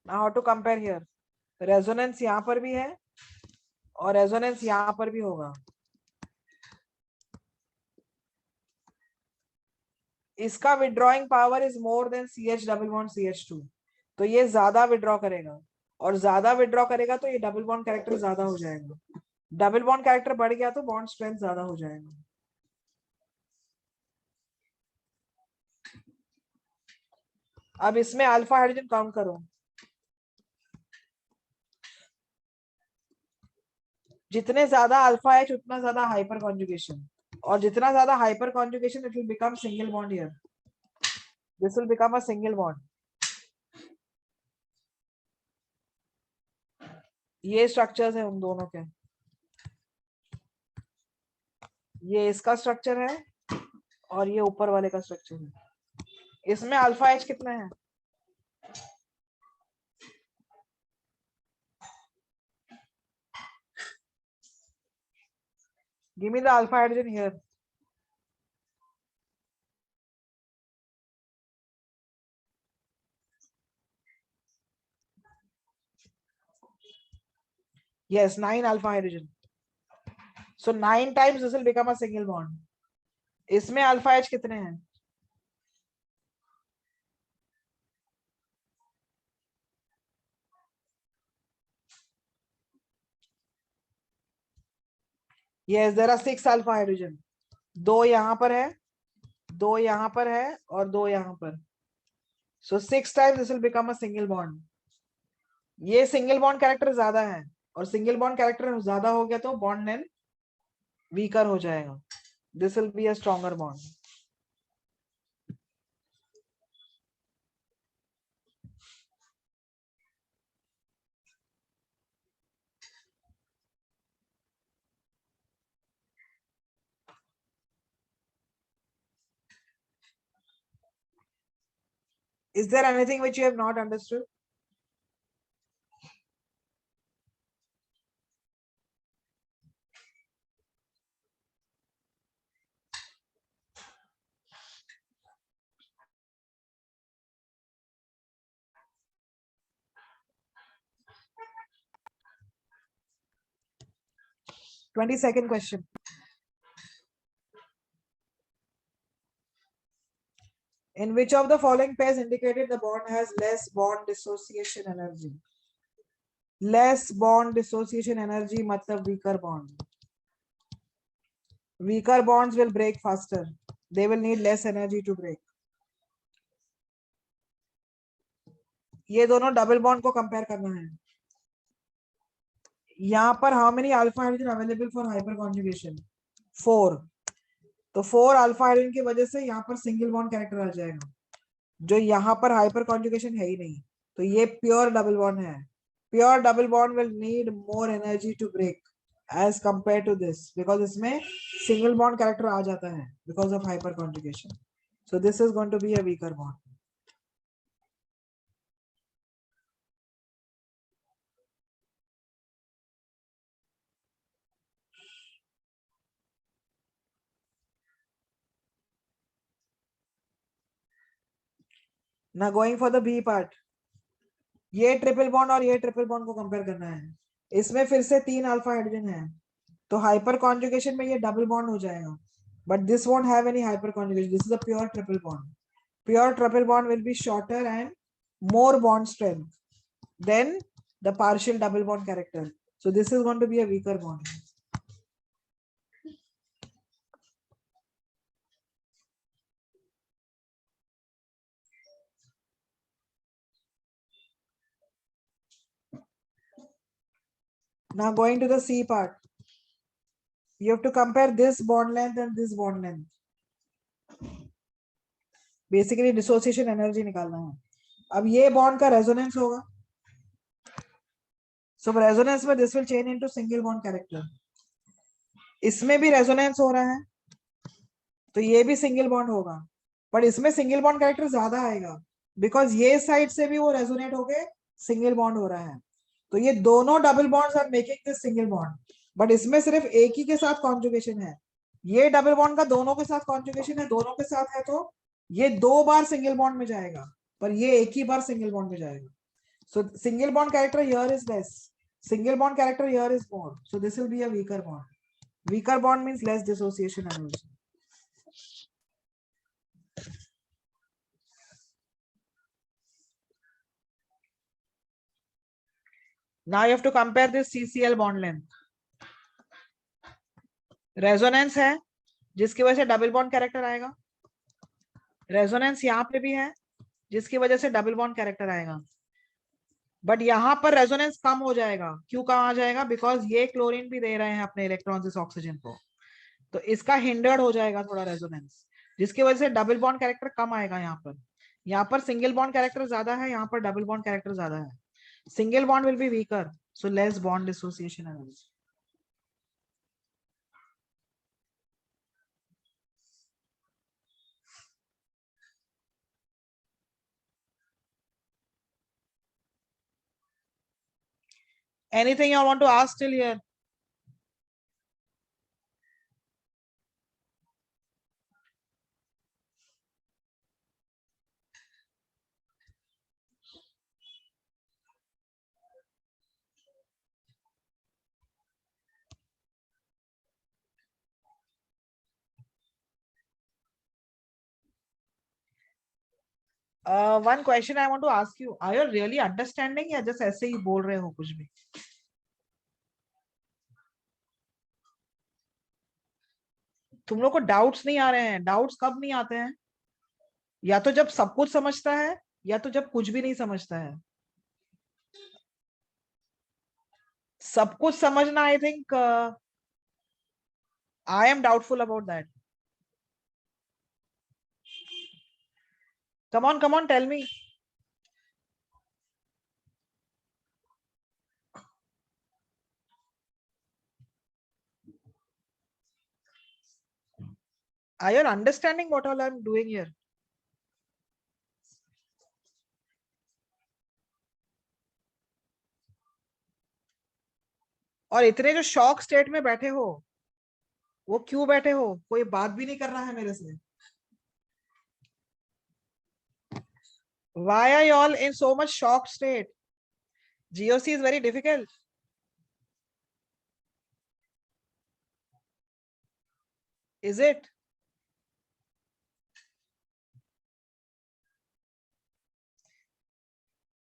Now how to compare here? Resonance यहाँ पर भी है और resonance यहाँ पर भी होगा. इसका withdrawing power is more than CH double bond CH2, तो ये ज्यादा विड्रॉ करेगा और ज्यादा विड्रॉ करेगा तो ये डबल बॉन्ड कैरेक्टर ज्यादा हो जाएगा. डबल बॉन्ड कैरेक्टर बढ़ गया तो बॉन्ड स्ट्रेंथ ज्यादा हो जाएगा. अब इसमें अल्फा हाइड्रोजन काउंट करो. जितने ज्यादा अल्फा एच उतना ज्यादा हाइपर कॉन्जुगेशन, और जितना ज्यादा hyper conjugation it will become single bond here. This will become a single bond. ये स्ट्रक्चर्स है उन दोनों के. ये इसका स्ट्रक्चर है और ये ऊपर वाले का स्ट्रक्चर है. इसमें अल्फा एच कितना है? Give me the alpha hydrogen here. Yes, 9 alpha hydrogen. So 9 times this will become a single bond. इसमें alpha H कितने हैं? Yes, there are 6 alpha hydrogen. 2 यहाँ पर है, 2 यहाँ पर है और 2 यहाँ पर. So 6 times this will become a single bond. ये single bond character ज्यादा है और single bond character ज्यादा हो गया तो bond length weaker हो जाएगा. This will be a stronger bond. Is there anything which you have not understood? Second question. In which of the following pairs indicated the bond has less bond dissociation energy? Less bond dissociation energy matlab weaker bond. Weaker bonds will break faster. They will need less energy to break. ये दोनों double bond को compare करना है. यहाँ पर how many alpha hydrogen available for hyper conjugation? 4. तो 4 alpha hydrogen की वजह से यहाँ पर सिंगल बॉन्ड कैरेक्टर आ जाएगा, जो यहाँ पर हाइपर कॉन्जुगेशन है ही नहीं. तो ये प्योर डबल बॉन्ड है. Pure double bond will need more energy to break as compared to this because इसमें single bond character आ जाता है because of hyper conjugation. So this is going to be a weaker bond. Now going for the B part, ये triple bond और ये triple bond को compare करना है. इसमें फिर से 3 अल्फा हाइड्रोजन है, तो हाइपर कॉन्जुगेशन में ये डबल बॉन्ड हो जाएगा. But this won't have any hyper conjugation. This is a pure triple bond. Pure triple bond will be shorter and more bond strength than the partial double bond character. So this is going to be a weaker bond. Now going to the C part, you have to compare this bond length and this bond length. Basically dissociation energy निकालना है. अब ये bond का resonance होगा. So resonance में this will change into single bond character. इसमें भी resonance हो रहा है, तो ये भी single bond होगा. But इसमें single bond character ज्यादा आएगा, because ये side से भी वो resonate होके single bond हो रहा है. तो ये दोनों double bonds are making this single bond. But इसमें सिर्फ एक ही के साथ कॉन्जुगेशन है. ये डबल बॉन्ड का दोनों के साथ कॉन्जुगेशन है, दोनों के साथ है, तो ये 2 बार सिंगल बॉन्ड में जाएगा, पर ये एक ही बार सिंगल बॉन्ड में जाएगा. सो single bond character here is less, single bond character here is more. So this will be a weaker bond. Weaker bond means less dissociation energy. Now you have to compare this CCl bond length. Resonance है जिसकी वजह से double bond character आएगा. Resonance यहाँ पे भी है जिसकी वजह से डबल बॉन्ड कैरेक्टर आएगा. बट यहाँ पर रेजोनेंस कम हो जाएगा. क्यों कम आ जाएगा? बिकॉज ये क्लोरीन भी दे रहे हैं अपने इलेक्ट्रॉन्स इस ऑक्सीजन को, तो इसका हिंडर्ड हो जाएगा थोड़ा रेजोनेंस, जिसकी वजह से डबल बॉन्ड कैरेक्टर कम आएगा. यहाँ पर सिंगल बॉन्ड कैरेक्टर ज्यादा है, यहाँ पर डबल बॉन्ड कैरेक्टर ज्यादा है. Single bond will be weaker, so less bond dissociation energy. Anything you want to ask till here? One question I want to ask you, are you really understanding या just ऐसे ही बोल रहे हो कुछ भी? तुम लोग को डाउट्स नहीं आ रहे हैं? डाउट्स कब नहीं आते हैं? या तो जब सब कुछ समझता है, या तो जब कुछ भी नहीं समझता है. सब कुछ समझना, I think I am doubtful about that. come on, tell me. Are you understanding what all I'm doing here? और इतने जो शॉक स्टेट में बैठे हो, वो क्यों बैठे हो? कोई बात भी नहीं कर रहा है मेरे से. Why are you all in so much shocked state? GOC is very difficult. Is it?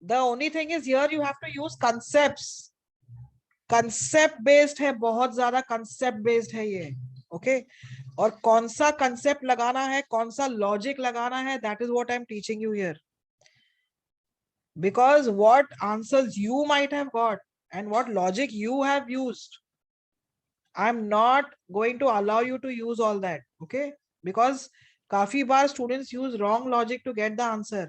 The only thing is here you have to use concepts. Concept based है, बहुत ज्यादा concept based है ये. Okay? और कौन सा concept लगाना है, कौन सा logic लगाना है, that is what I'm teaching you here. Because what answers you might have got and what logic you have used, I'm not going to allow you to use all that. Okay? Because काफी बार students use wrong logic to get the answer.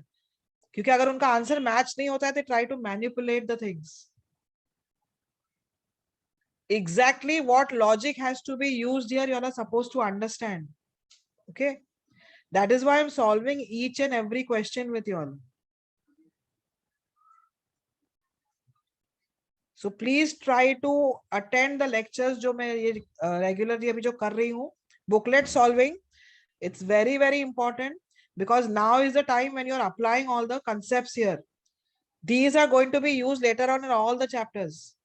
क्योंकि अगर उनका answer match नहीं होता है, they try to manipulate the things. Exactly what logic has to be used here, you are supposed to understand. Okay? That is why I'm solving each and every question with you all. So please try to attend the lectures जो मैं ये regularly अभी जो कर रही हूँ. Booklet solving, it's very important. because now is the time when you're applying all the concepts here. These are going to be used later on in all the chapters.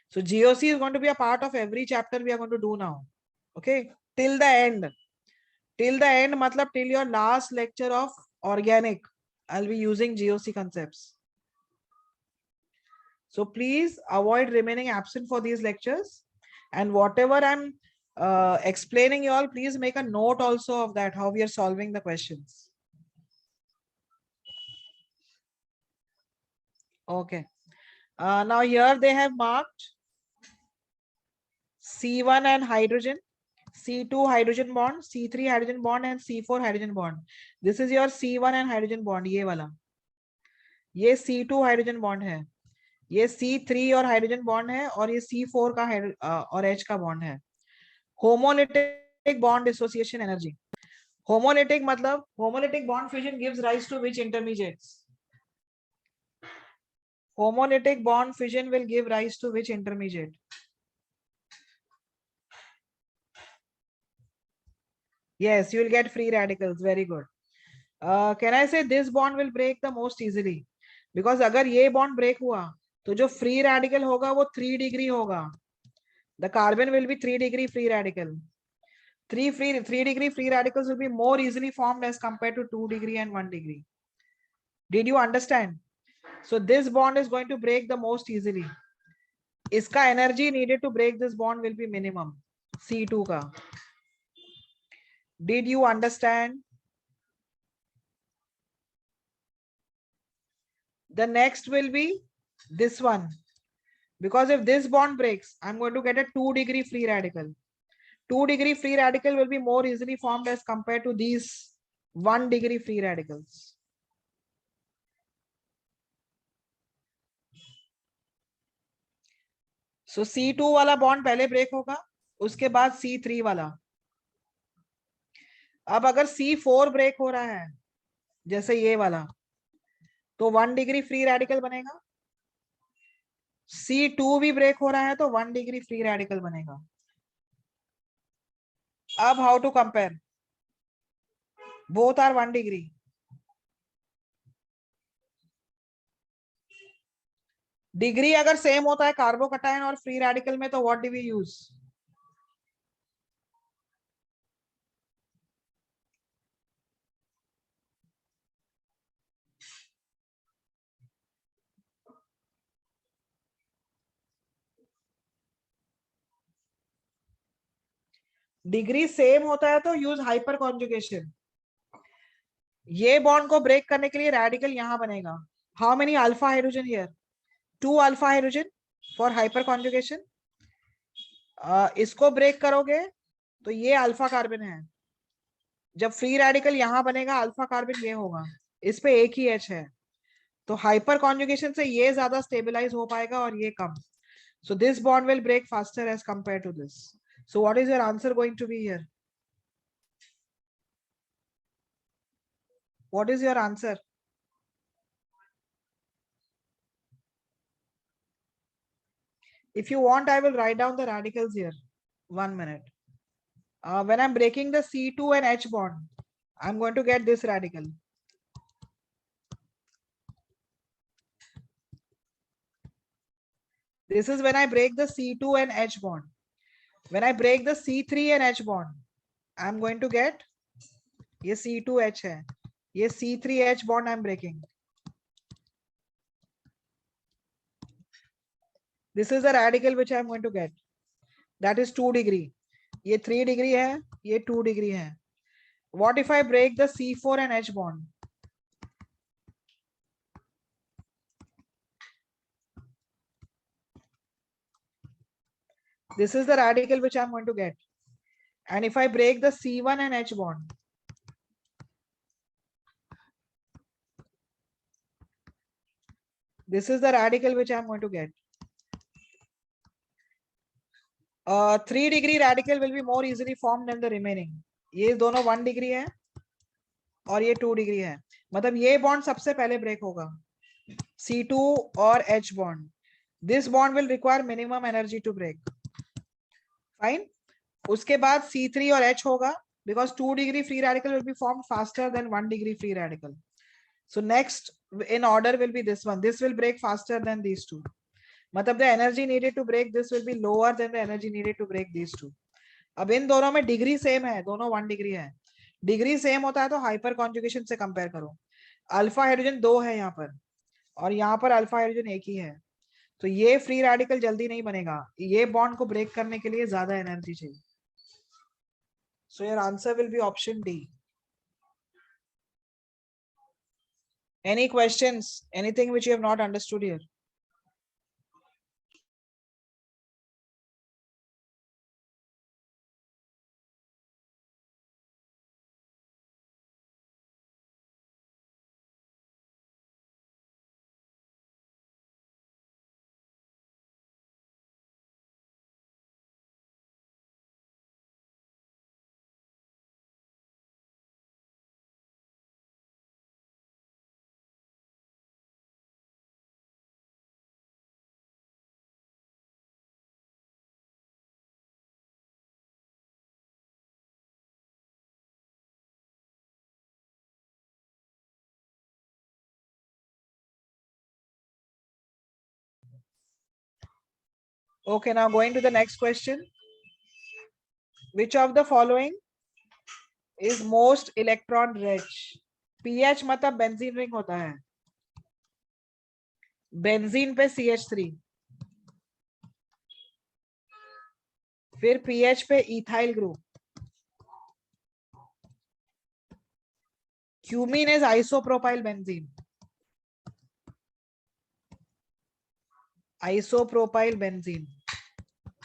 So GOC is going to be a part of every chapter we are going to do now. Okay, till the end. Till the end, matlab till your last lecture of organic, I'll be using GOC concepts. So please avoid remaining absent for these lectures. And whatever I'm explaining you all, please make a note also of that, how we are solving the questions. Okay. Now here they have marked C1 and hydrogen, C2 hydrogen bond, C3 hydrogen bond and C4 hydrogen bond. This is your C1 and hydrogen bond, ये वाला. ये C2 hydrogen bond है. ये C3 और hydrogen bond है और ये C4 का और H का बॉन्ड है. Homolytic bond dissociation energy. Homolytic मतलब homolytic bond fusion gives rise to which intermediates? Homolytic bond fission will give rise to which intermediate? Yes, you will get free radicals. Very good. Can I say this bond will break the most easily? Because अगर ये bond break हुआ तो जो free radical होगा वो 3 degree होगा. The carbon will be 3 degree free radical. 3 degree free radicals will be more easily formed as compared to 2 degree and 1 degree. Did you understand? So this bond is going to break the most easily. इसका energy needed to break this bond will be minimum C2 का. Did you understand? The next will be this one. Because if this bond breaks, I'm going to get a 2 degree free radical. 2 degree free radical will be more easily formed as compared to these 1 degree free radicals. So C2 वाला bond पहले break होगा, उसके बाद C3 वाला. अब अगर C4 break हो रहा है जैसे ये वाला, तो 1 डिग्री फ्री रेडिकल बनेगा. C2 भी ब्रेक हो रहा है तो 1 डिग्री फ्री रेडिकल बनेगा. अब how to compare? Both are 1 degree. Degree अगर सेम होता है कार्बोकटायन और फ्री रेडिकल में तो what do we use? Degree same होता है तो यूज हाइपर कॉन्जुगेशन. ये बॉन्ड को ब्रेक करने के लिए रेडिकल यहां बनेगा. How many alpha hydrogen here? 2 alpha hydrogen for hyperconjugation. इसको ब्रेक करोगे तो ये अल्फा कार्बन है. जब फ्री रेडिकल यहां बनेगा अल्फा कार्बन ये होगा. इस पे एक ही H है तो हाइपर कॉन्जुगेशन से ये ज्यादा स्टेबलाइज हो पाएगा और ये कम. So this bond will break faster as compared to this. So what is your answer going to be here? What is your answer? If you want, I will write down the radicals here. 1 minute. When I'm breaking the C2 and H bond, I'm going to get this radical. This is when I break the C2 and H bond. When I break the C3 and H bond, I'm going to get ये C2H है, ये C3H bond I'm breaking. This is the radical which I'm going to get. That is 2 degree. ये 3 degree है, ये 2 degree है. What if I break the C4 and H bond? This is the radical which I'm going to get. And if I break the C1 and H bond, this is the radical which I'm going to get. 3 degree radical will be more easily formed than the remaining. ये दोनों 1 degree है और ये 2 degree है. मतलब ये bond सबसे पहले break होगा. C2 और H bond. This bond will require minimum energy to break. Fine. उसके बाद C3 और H होगा because 2-degree free radical will be formed faster than 1-degree free radical. So next in order will be this one. This will break faster than these two. मतलब the energy needed to break this will be lower than the energy needed to break these two. अब इन दोनों में degree same है, दोनों 1 degree है. Degree same होता है तो हाइपर कॉन्जुगेशन से कंपेयर करो. अल्फा हाइड्रोजन 2 है यहाँ पर और यहाँ पर अल्फा हाइड्रोजन 1 ही है, तो ये फ्री रेडिकल जल्दी नहीं बनेगा. ये बॉन्ड को ब्रेक करने के लिए ज्यादा एनर्जी चाहिए. So your answer will be option D. Any questions? Anything which you have not understood here? Okay, now going to the next question. Which of the following is most electron rich? pH मतलब benzene ring होता है. Benzene पे CH3, फिर pH पे ethyl group. Cumene is isopropyl benzene. Isopropyl benzene,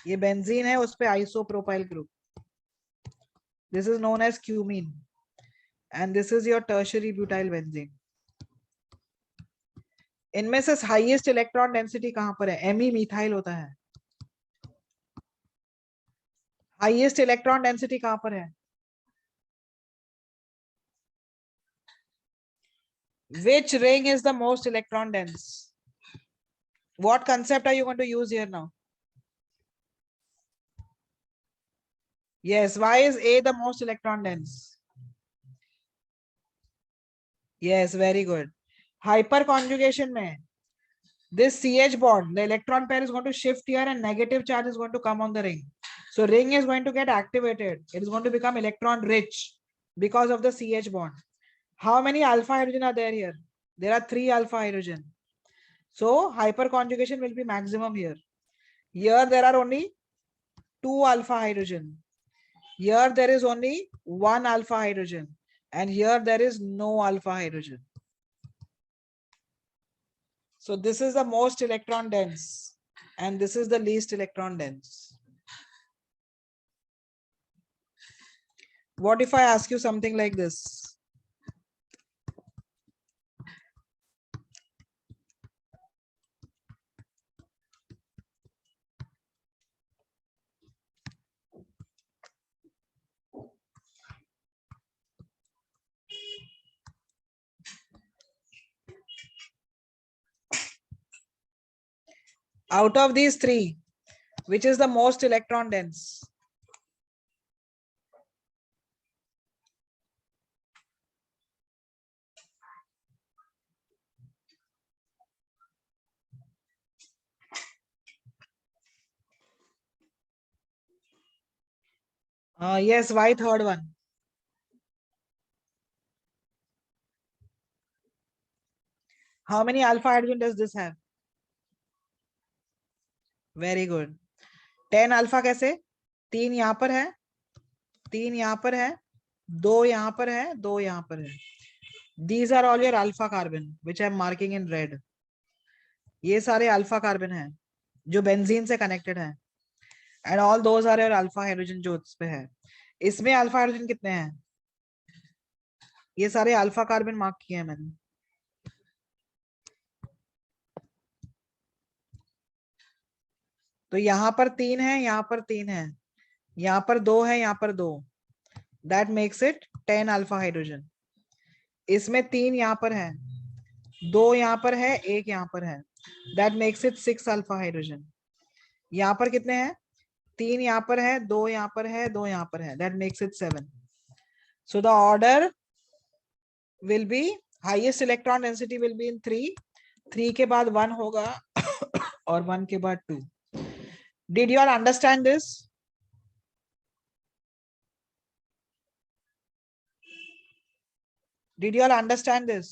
ये benzene है उस पे isopropyl group. This is known as cumene and this is your tertiary butyl benzene. इनमें से हाईएस्ट इलेक्ट्रॉन डेंसिटी कहां पर है? एमी मिथाइल होता है. हाईएस्ट इलेक्ट्रॉन डेंसिटी कहां पर है? Which ring is the most electron dense? What concept are you going to use here now? Yes, why is A the most electron dense? Yes, very good. Hyperconjugation mein, this CH bond, the electron pair is going to shift here and negative charge is going to come on the ring. So ring is going to get activated. It is going to become electron rich because of the CH bond. How many alpha hydrogen are there here? There are 3 alpha hydrogen. So hyperconjugation will be maximum here. Here there are only 2 alpha hydrogen. Here there is only 1 alpha hydrogen. And here there is no alpha hydrogen. So this is the most electron dense and this is the least electron dense. What if I ask you something like this? Out of these 3, which is the most electron dense? Yes, why third one? How many alpha hydrogen does this have? Very good. 10 alpha कैसे? 3 यहाँ पर है, 3 यहाँ पर है, 2 यहाँ पर है, 2 यहाँ पर है. These are all your alpha carbon, which I am marking in red. ये सारे alpha carbon हैं जो बेंजीन से कनेक्टेड है. And all those are your alpha hydrogen जो उस पे है. इसमें alpha hydrogen कितने हैं? ये सारे alpha carbon मार्क किए हैं मैंने. तो यहाँ पर 3 है, यहाँ पर 3 है, यहाँ पर 2 है, यहाँ पर 2. That makes it 10 alpha hydrogen. इसमें 3 यहाँ पर है, 2 यहाँ पर है, 1 यहाँ पर है. That makes it 6 alpha hydrogen. यहाँ पर कितने हैं? 3 यहाँ पर है, 2 यहाँ पर है, 2 यहाँ पर है. That makes it 7. So the order will be highest electron density will be in 3, 3 के बाद 1 होगा और 1 के बाद 2. Did you all understand this? Did you all understand this?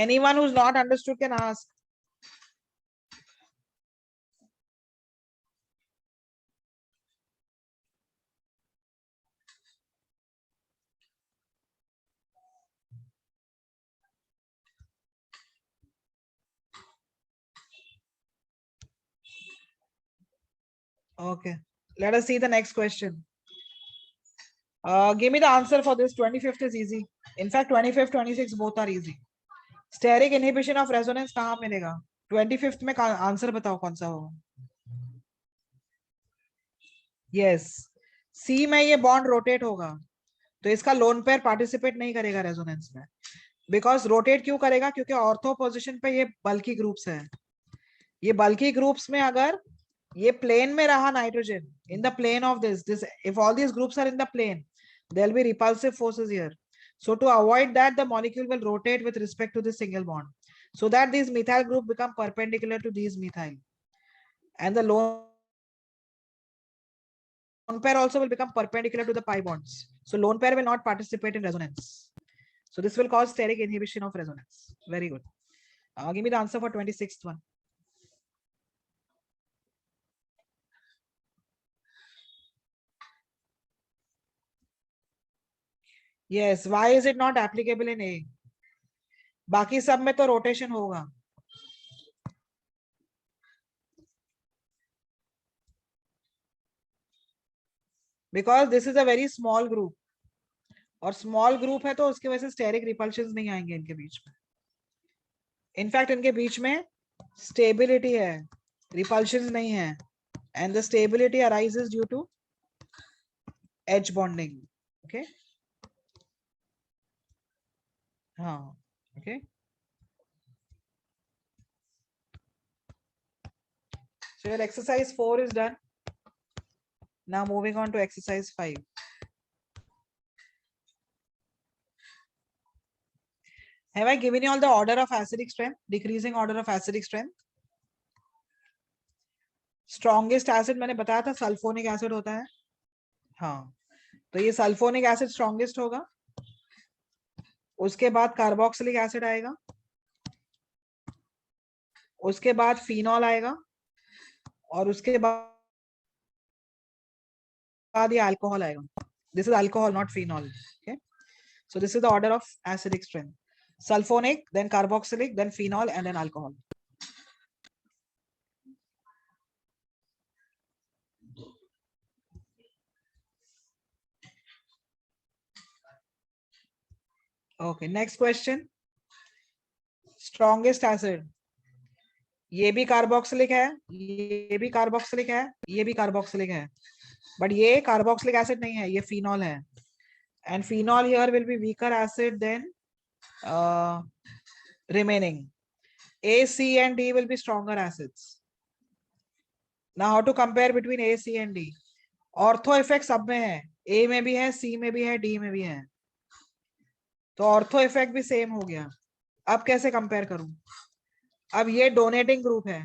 Anyone who's not understood can ask. Okay, let us see the next question. Give me the answer for this. 25th is easy. In fact, 25th, 26th both are easy. Steric inhibition of resonance कहाँ मिलेगा? 25th में answer बताओ कौन सा होगा? Yes, C में ये bond rotate होगा, तो इसका लोन पेयर पार्टिसिपेट नहीं करेगा रेजोनेंस में. बिकॉज रोटेट क्यों करेगा? क्योंकि ऑर्थो पोजिशन पे ये बल्की ग्रुप्स है. ये बल्की ग्रुप्स में अगर ये प्लेन में रहा nitrogen, in the plane of this if all these groups are in the plane, there will be repulsive forces here. So to avoid that, the molecule will rotate with respect to this single bond, so that these methyl group become perpendicular to these methyl, and the lone pair also will become perpendicular to the pi bonds. So lone pair will not participate in resonance. So this will cause steric inhibition of resonance. Very good. Give me the answer for 26th one. Yes, why is it not applicable in A? बाकी सब में तो rotation होगा. Because this is a very small group, और small group है तो उसकी वजह से steric repulsions नहीं आएंगे इनके बीच में. इनफैक्ट इनके बीच में स्टेबिलिटी है, repulsions नहीं है, and the stability arises due to H bonding. Okay. हाँ. Okay. So your exercise 4 is done. Now moving on to exercise 5. Have I given you all the order of acidic strength, decreasing order of acidic strength? Strongest acid मैंने बताया था sulphonic acid होता है. हाँ, तो ये sulphonic acid strongest होगा, उसके बाद कार्बोक्सिलिक एसिड आएगा, उसके बाद फिनॉल आएगा, और उसके बाद ये अल्कोहल आएगा. This is alcohol, not phenol. Okay, so this is the order of acidic strength. Sulfonic, then carboxylic, then phenol, and then alcohol. Okay, next question. Strongest acid. ये भी कार्बोक्सिलिक है, ये भी कार्बोक्सिलिक है, ये भी कार्बोक्सिलिक है, बट ये कार्बोक्सिलिक एसिड नहीं है, ये फिनॉल है. And phenol here will be weaker acid than remaining. A, C, and D will be stronger acids. Now how to compare between A, C, and D? Ortho effect सब में है, A में भी है, C में भी है, D में भी है, तो ऑर्थो इफेक्ट भी सेम हो गया. अब कैसे कंपेयर करूं? अब ये डोनेटिंग ग्रुप है,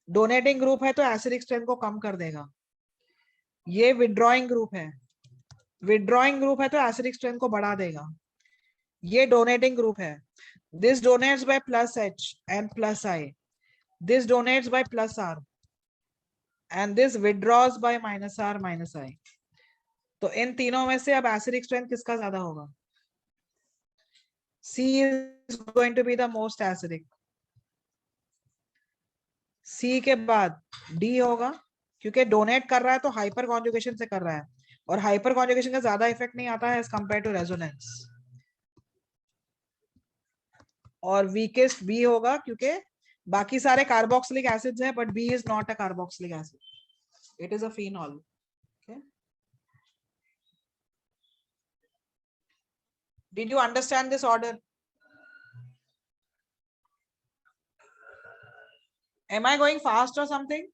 डोनेटिंग ग्रुप है तो एसिडिक स्ट्रेंथ को कम कर देगा. ये विड्रॉइंग ग्रुप है, विड्रॉइंग ग्रुप है तो एसिडिक स्ट्रेंथ को बढ़ा देगा. ये डोनेटिंग ग्रुप है, this donates by plus H and plus I, this donates by plus R, and this withdraws by minus R minus I. तो इन तीनों में से अब एसिडिक स्ट्रेंथ किसका ज्यादा होगा? C is going to be the most acidic. C के बाद D होगा, क्योंकि डोनेट कर रहा है तो हाइपर कॉन्जुगेशन से कर रहा है, और हाइपर कॉन्जुगेशन का ज्यादा इफेक्ट नहीं आता है एज कंपेयर टू रेजोनेंस. और वीकेस्ट B होगा, क्योंकि बाकी सारे कार्बोक्सिलिक एसिड्स हैं, but B is not a carboxylic acid, it is a phenol. Okay. Did you understand this order? Am I going fast or something?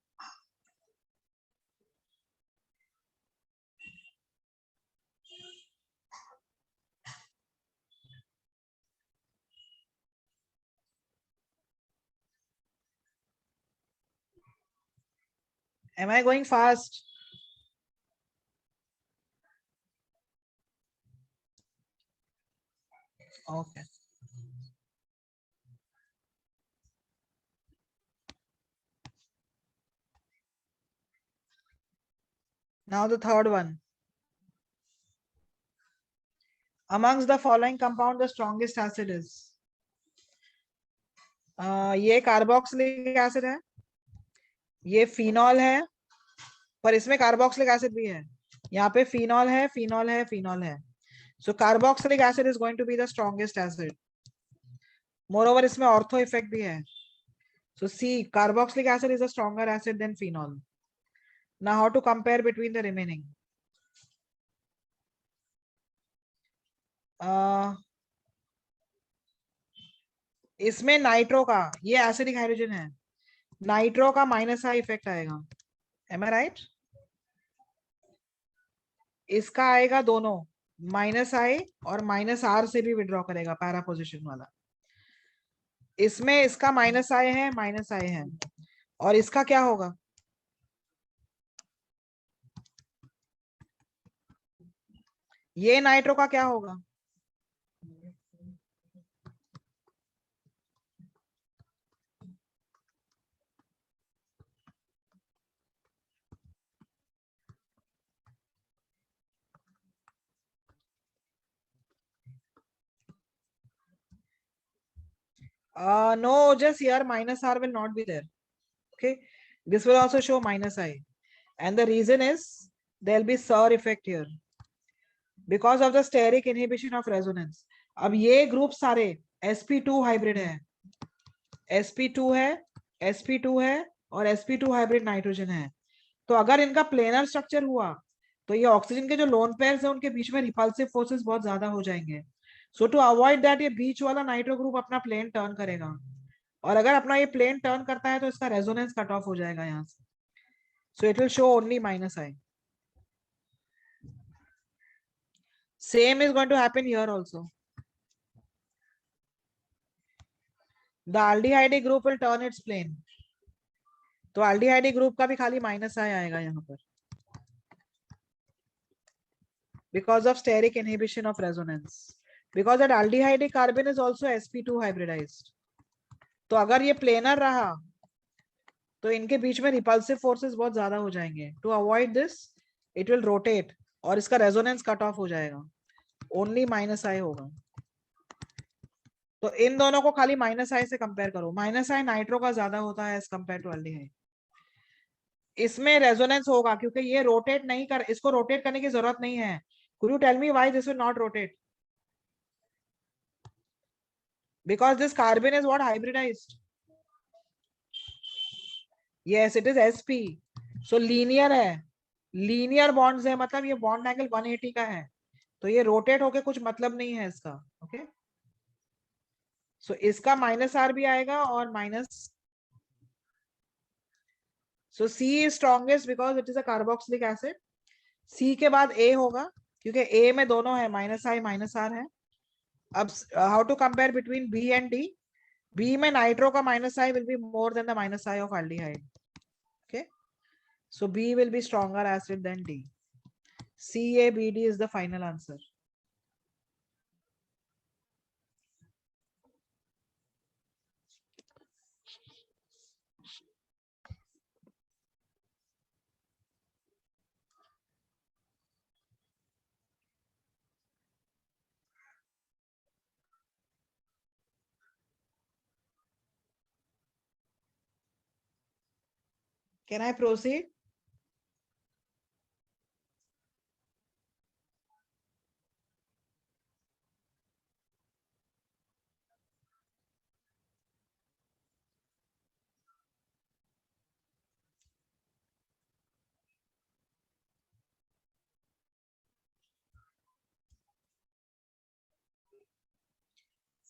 Am I going fast? Okay. Now the third one. Amongst the following compound, the strongest acid is. ये carboxylic acid है, ये phenol है, पर इसमें carboxylic acid भी है. यहाँ पे फिनॉल है, फिनॉल है, फिनॉल है. So carboxylic acid is going to be the strongest acid. Moreover, इसमें ऑर्थो इफेक्ट भी है. So C, carboxylic acid is a stronger acid than phenol. Now how to compare between the remaining? इसमें nitro का, ये acidic hydrogen है, nitro का minus I effect आएगा. Am I right? इसका आएगा दोनों, माइनस आई और माइनस आर से भी विड्रॉ करेगा पैरा पोजिशन वाला. इसमें इसका माइनस आई है, माइनस आई है, और इसका क्या होगा? ये नाइट्रो का क्या होगा? No, just here minus R will not be there. Okay, this will also show minus I, and the reason is there'll be SIR effect here because of the steric inhibition of resonance. अब ये group सारे sp2 hybrid है, sp2 है, sp2 है और sp2 hybrid nitrogen है. तो अगर इनका प्लेनर स्ट्रक्चर हुआ तो ये ऑक्सीजन के जो लोन पेयर्स है उनके बीच में रिपल्सिव फोर्सेस बहुत ज्यादा हो जाएंगे. सो टू अवॉइड दैट ये बीच वाला नाइट्रो ग्रुप अपना प्लेन टर्न करेगा, और अगर अपना ये प्लेन टर्न करता है तो इसका रेजोनेंस कट ऑफ हो जाएगा यहाँ से. So it will show only minus I. Same is going to happen here also. The aldehyde group will turn its plane. तो एल्डिहाइड ग्रुप का भी खाली माइनस आई आएगा यहाँ पर because of steric inhibition of resonance, because that aldehyde carbon is also sp2 hybridized. तो अगर ये प्लेनर रहा तो इनके बीच में रिपल्सिव फोर्सेस बहुत ज्यादा हो जाएंगे. To avoid this it will rotate और इसका रेजोनेंस कट ऑफ हो जाएगा, ओनली माइनस आई होगा. तो इन दोनों को खाली माइनस आई से कंपेयर करो. माइनस आई नाइट्रो का ज्यादा होता है एज कंपेयर टू एल्डिहाइड. इसमें रेजोनेंस होगा क्योंकि ये रोटेट नहीं कर, इसको रोटेट करने की जरूरत नहीं है. Could you tell me why this will not rotate? Because this carbon is what, hybridized. Yes, it is sp. So linear है, linear bonds है, मतलब ये bond angle 180 का है, तो ये rotate होके कुछ मतलब नहीं है इसका. Okay, so इसका माइनस आर भी आएगा और minus. So C is strongest because it is a carboxylic acid. C के बाद A होगा क्योंकि A में दोनों है, माइनस आई माइनस आर है. अब how to compare between B and D? B में नाइट्रो का minus I will be more than the minus I of aldehyde. Okay, so B will be stronger acid than D. CABD is the final answer. Can I proceed?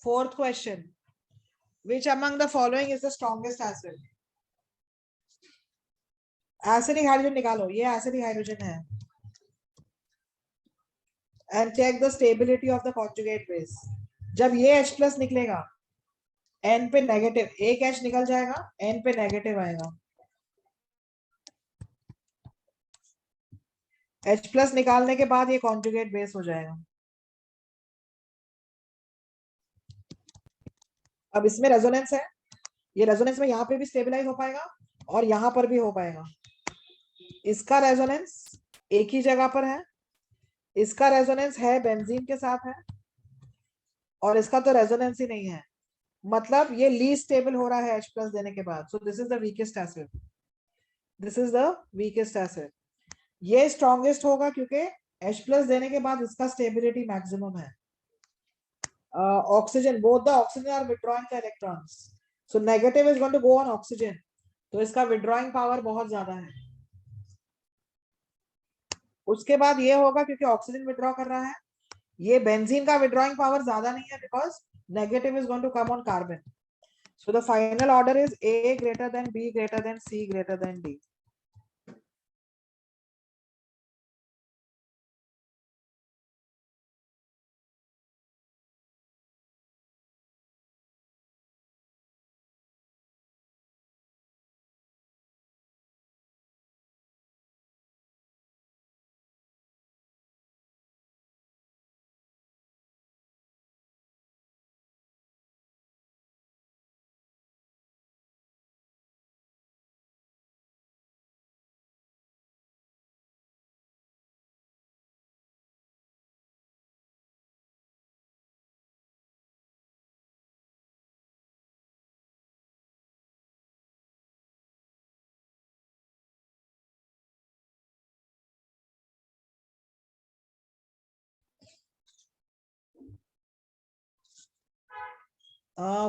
Fourth question. Which among the following is the strongest acid? Acidic hydrogen निकालो, ये acidic hydrogen है, and check the stability of the conjugate base. जब ये H plus निकलेगा, N पे negative, एक H निकल जाएगा, N पे नेगेटिव आएगा। H प्लस निकालने के बाद ये कॉन्जुगेट बेस हो जाएगा। अब इसमें रेजोनेंस है, ये रेजोनेंस में यहाँ पे भी स्टेबलाइज हो पाएगा और यहाँ पर भी हो पाएगा। इसका रेजोनेंस एक ही जगह पर है, इसका रेजोनेंस है बेंजीन के साथ है, और इसका तो रेजोनेंस ही नहीं है, मतलब ये लीस्ट स्टेबल हो रहा है H प्लस देने के बाद। So this is the weakest acid, this is the weakest acid. ये स्ट्रॉन्गेस्ट होगा क्योंकि H प्लस देने के बाद इसका स्टेबिलिटी मैक्सिमम है। Oxygen, both the oxygen are withdrawing the electrons, so negative is going to go on oxygen, तो इसका विथड्रॉइंग पावर बहुत ज्यादा है। उसके बाद ये होगा क्योंकि ऑक्सीजन विथड्रॉ कर रहा है, ये बेंजीन का विथड्रॉइंग पावर ज्यादा नहीं है because negative is going to come on carbon. So the final order is A greater than B greater than C greater than D.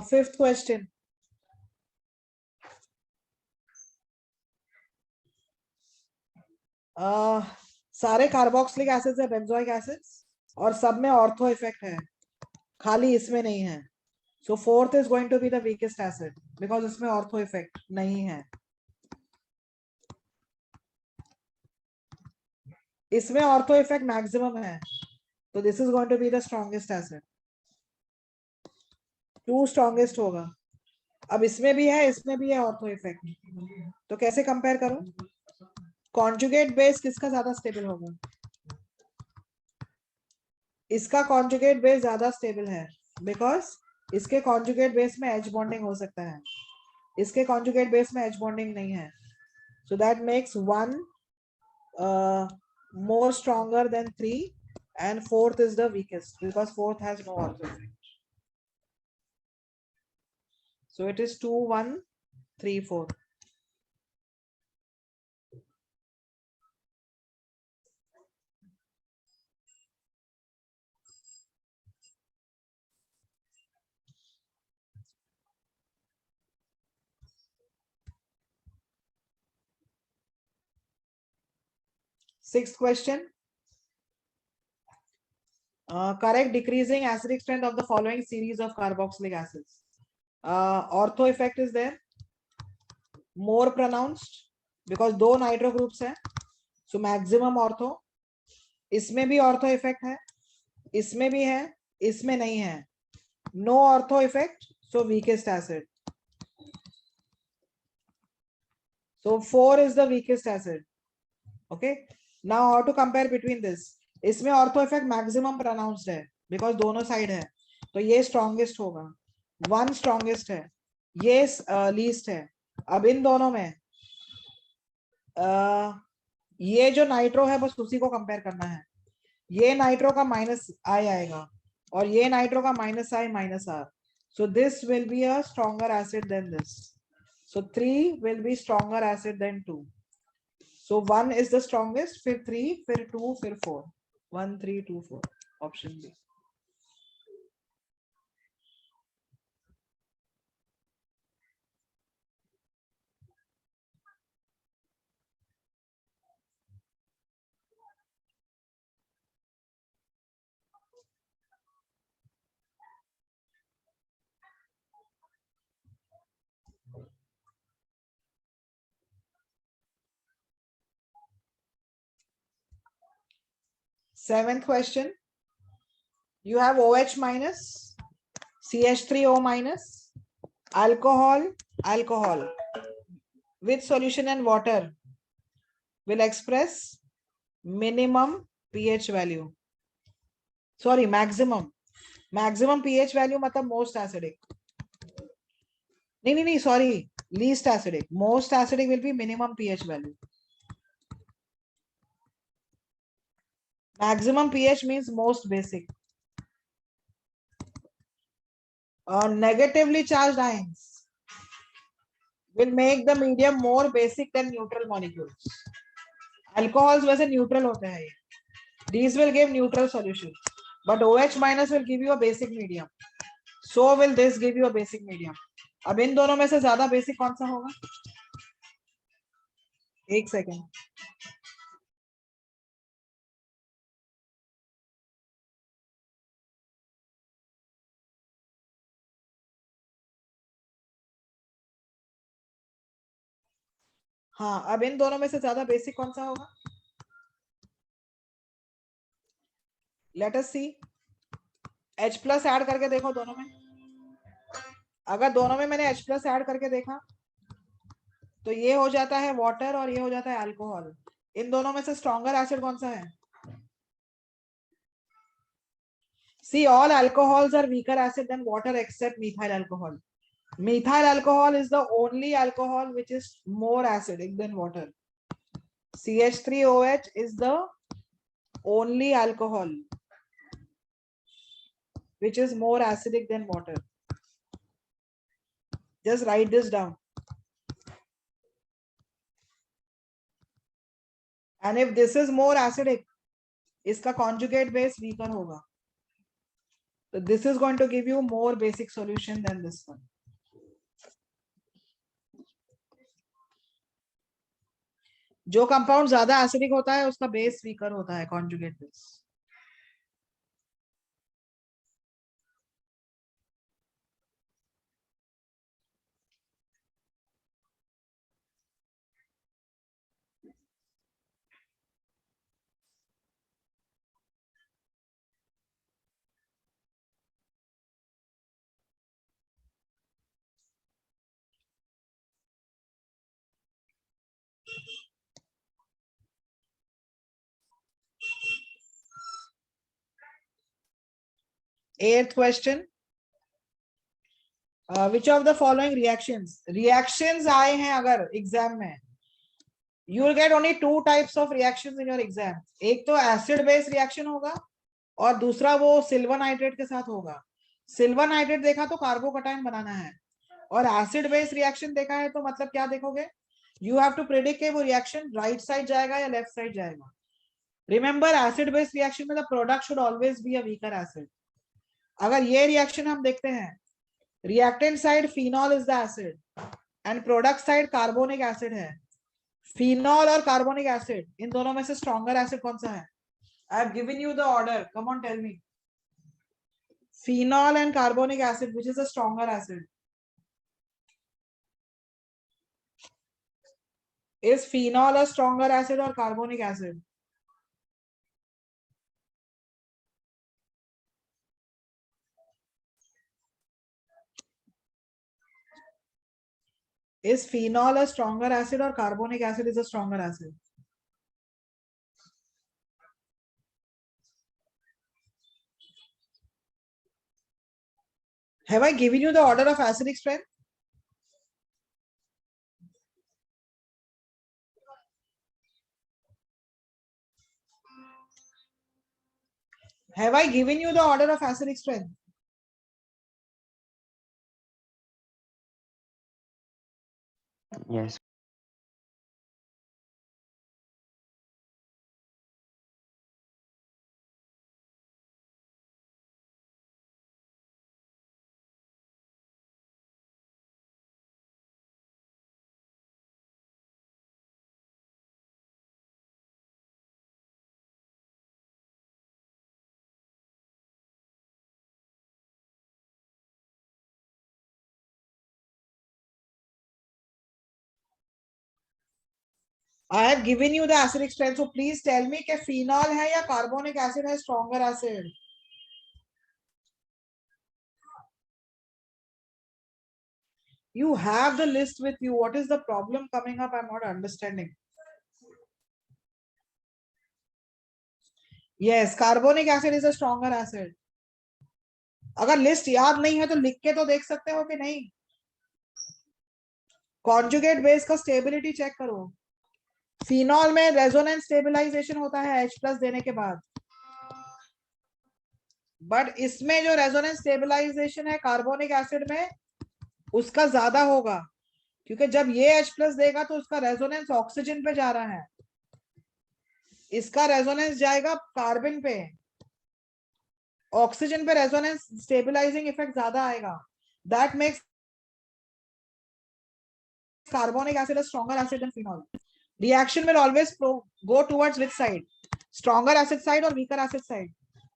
Fifth question. सारे कार्बोक्सिलिक एसिड्स है, बेंजोइक एसिड्स, और सब में ortho effect है, खाली इसमें नहीं है। So fourth is going to be the weakest acid because इसमें ऑर्थो इफेक्ट नहीं है। इसमें ऑर्थो इफेक्ट मैक्सिमम है, तो this is going to be the strongest acid. Two strongest होगा। अब इसमें भी है, इसमें भी है ऑर्थो इफेक्ट, तो कैसे कंपेयर करूं? कॉन्जुगेट बेस किसका ज्यादा स्टेबल होगा? इसका कॉन्जुगेट बेस ज्यादा स्टेबल है बिकॉज इसके कॉन्जुगेट बेस में एच बॉन्डिंग हो सकता है, इसके कॉन्जुगेट बेस में एच बॉन्डिंग नहीं है, so that makes one more stronger than 3, and fourth is the weakest because fourth has no ortho effect. So it is 2 1 3 4. Sixth question. Correct decreasing acidic strength of the following series of carboxylic acids. Ortho effect is there, more pronounced because दो nitro groups है, so maximum ortho. इसमें भी ortho effect है, इसमें भी है, इसमें नहीं है, no ortho effect, so weakest acid. So 4 is the weakest acid. Okay, now how to compare between this? इसमें ऑर्थो इफेक्ट मैक्सिमम प्रोनाउंस्ड है बिकॉज दोनों साइड है, तो ये स्ट्रॉन्गेस्ट होगा, वन स्ट्रॉन्गेस्ट है, ये लीस्ट है। अब इन दोनों में ये जो नाइट्रो है बस उसी को कंपेयर करना है, ये नाइट्रो का माइनस आई आएगा और ये नाइट्रो का minus I minus R, so this will be a stronger acid than this, so 3 will be stronger acid than 2, so 1 is the strongest, फिर 3, फिर 2, फिर 4, 1 3 2 4, option B. Seventh question. You have OH minus, CH3O minus, alcohol, alcohol with solution and water will express minimum pH value. Sorry, maximum. Maximum pH value मतलब most acidic. नहीं, sorry. Least acidic. Most acidic will be minimum pH value. Maximum pH means most basic. Negatively charged ions will make the medium more basic than neutral molecules. Alcohols वैसे neutral होते हैं ये. These will give neutral solution, but OH minus will give you a basic medium. So will this give you a basic medium. अब इन दोनों में से ज्यादा basic कौन सा होगा? एक सेकेंड. हाँ, अब इन दोनों में से ज्यादा बेसिक कौन सा होगा? लेट अस सी. H प्लस ऐड करके देखो दोनों में. अगर दोनों में मैंने H प्लस ऐड करके देखा तो ये हो जाता है वाटर और ये हो जाता है अल्कोहल. इन दोनों में से स्ट्रॉन्गर एसिड कौन सा है? See, all alcohols are weaker acid than water except methyl alcohol. Methyl alcohol is the only alcohol which is more acidic than water. CH3OH is the only alcohol which is more acidic than water. Just write this down. And if this is more acidic, इसका conjugate base weaker होगा. So this is going to give you more basic solution than this one. जो compound ज्यादा acidic होता है उसका base weaker होता है, conjugate base. Eighth question. Which of the following reactions आए हैं अगर एग्जाम में, you will get only two types of reactions in your exam. एक तो acid base reaction होगा और दूसरा वो सिल्वर नाइट्रेट के साथ होगा. सिल्वर नाइट्रेट देखा तो कार्बोकटायन बनाना है, और एसिड बेस रिएक्शन देखा है तो मतलब क्या देखोगे? यू हैव टू प्रेडिक्ट कि वो रिएक्शन राइट साइड जाएगा या लेफ्ट साइड जाएगा. रिमेंबर, एसिड बेस रिएक्शन में the product should always be a weaker acid. अगर ये रिएक्शन हम देखते हैं, reactant side phenol is the acid and product side carbonic acid है. फिनॉल और कार्बोनिक एसिड, इन दोनों में से स्ट्रॉन्गर एसिड कौन सा है? I have given you the order, come on tell me. Phenol and carbonic acid, which is a stronger acid? Is phenol a stronger acid or carbonic acid? Is phenol a stronger acid or carbonic acid is a stronger acid? Have I given you the order of acidic strength? Have I given you the order of acidic strength? Yes. I have given you the acidic strength, so please tell me कि phenol है या carbonic acid है stronger acid. You have the list with you. What is the problem coming up? I'm not understanding. Yes, carbonic acid is a stronger acid. अगर list याद नहीं है तो लिख के तो देख सकते हो कि नहीं. कॉन्जुगेट बेस का स्टेबिलिटी चेक करो. फिनॉल में रेजोनेंस स्टेबलाइजेशन होता है H+ देने के बाद, बट इसमें जो रेजोनेंस स्टेबलाइजेशन है कार्बोनिक एसिड में उसका ज्यादा होगा, क्योंकि जब ये H+ देगा तो उसका रेजोनेंस ऑक्सीजन पे जा रहा है, इसका रेजोनेंस जाएगा कार्बन पे. ऑक्सीजन पे रेजोनेंस स्टेबलाइजिंग इफेक्ट ज्यादा आएगा. That makes carbonic acid a stronger acid than phenol. Reaction will always go towards which side? Stronger acid side or weaker acid side?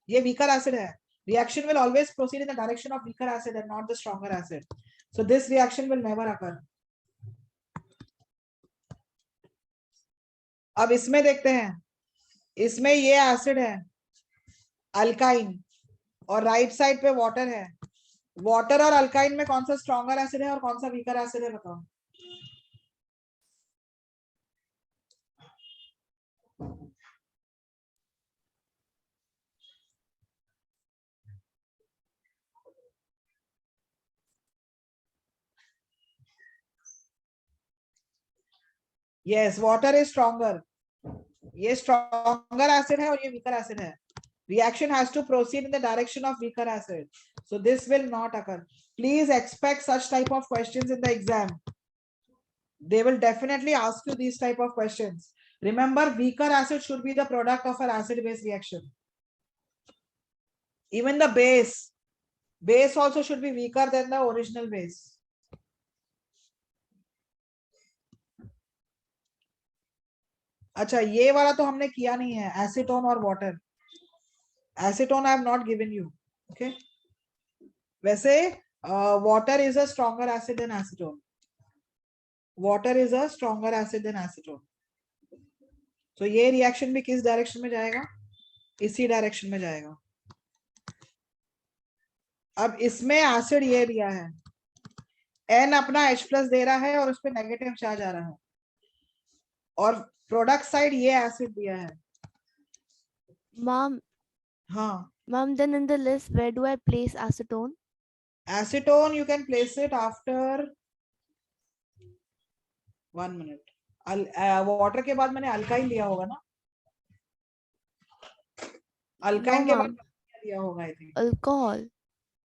ये weaker acid है. Reaction will always proceed in the direction of weaker acid and not the stronger acid. So this reaction will never occur. अब इसमें देखते हैं. इसमें ये acid है alkyne और राइट साइड पे वाटर है. वाटर और अल्काइन में कौन सा स्ट्रॉन्गर एसिड है और कौन सा वीकर एसिड है बताओ. Yes, water is stronger. ये stronger acid है और ये weaker acid है. Reaction has to proceed in the direction of weaker acid. So this will not occur. Please expect such type of questions in the exam. They will definitely ask you these type of questions. Remember, weaker acid should be the product of an acid-base reaction. Even the base also should be weaker than the original base. अच्छा, ये वाला तो हमने किया नहीं है, acetone और water. Acetone I have not given you. Okay, वैसे water is a stronger acid than acetone. Water is a stronger acid than acetone. तो ये रिएक्शन भी किस डायरेक्शन में जाएगा? इसी डायरेक्शन में जाएगा. अब इसमें एसिड ये दिया है, N अपना H+ दे रहा है और उस पर नेगेटिव चार्ज आ रहा है, और प्रोडक्ट साइड ये एसिड दिया है. Mom, हाँ, mom, then in the list, where do I place acetone? acetone you can place it after 1 minute. Water के बाद मैंने अल्काइन लिया होगा ना. अल्काइन के बाद ma'am. क्या लिया होगा? I think Alcohol,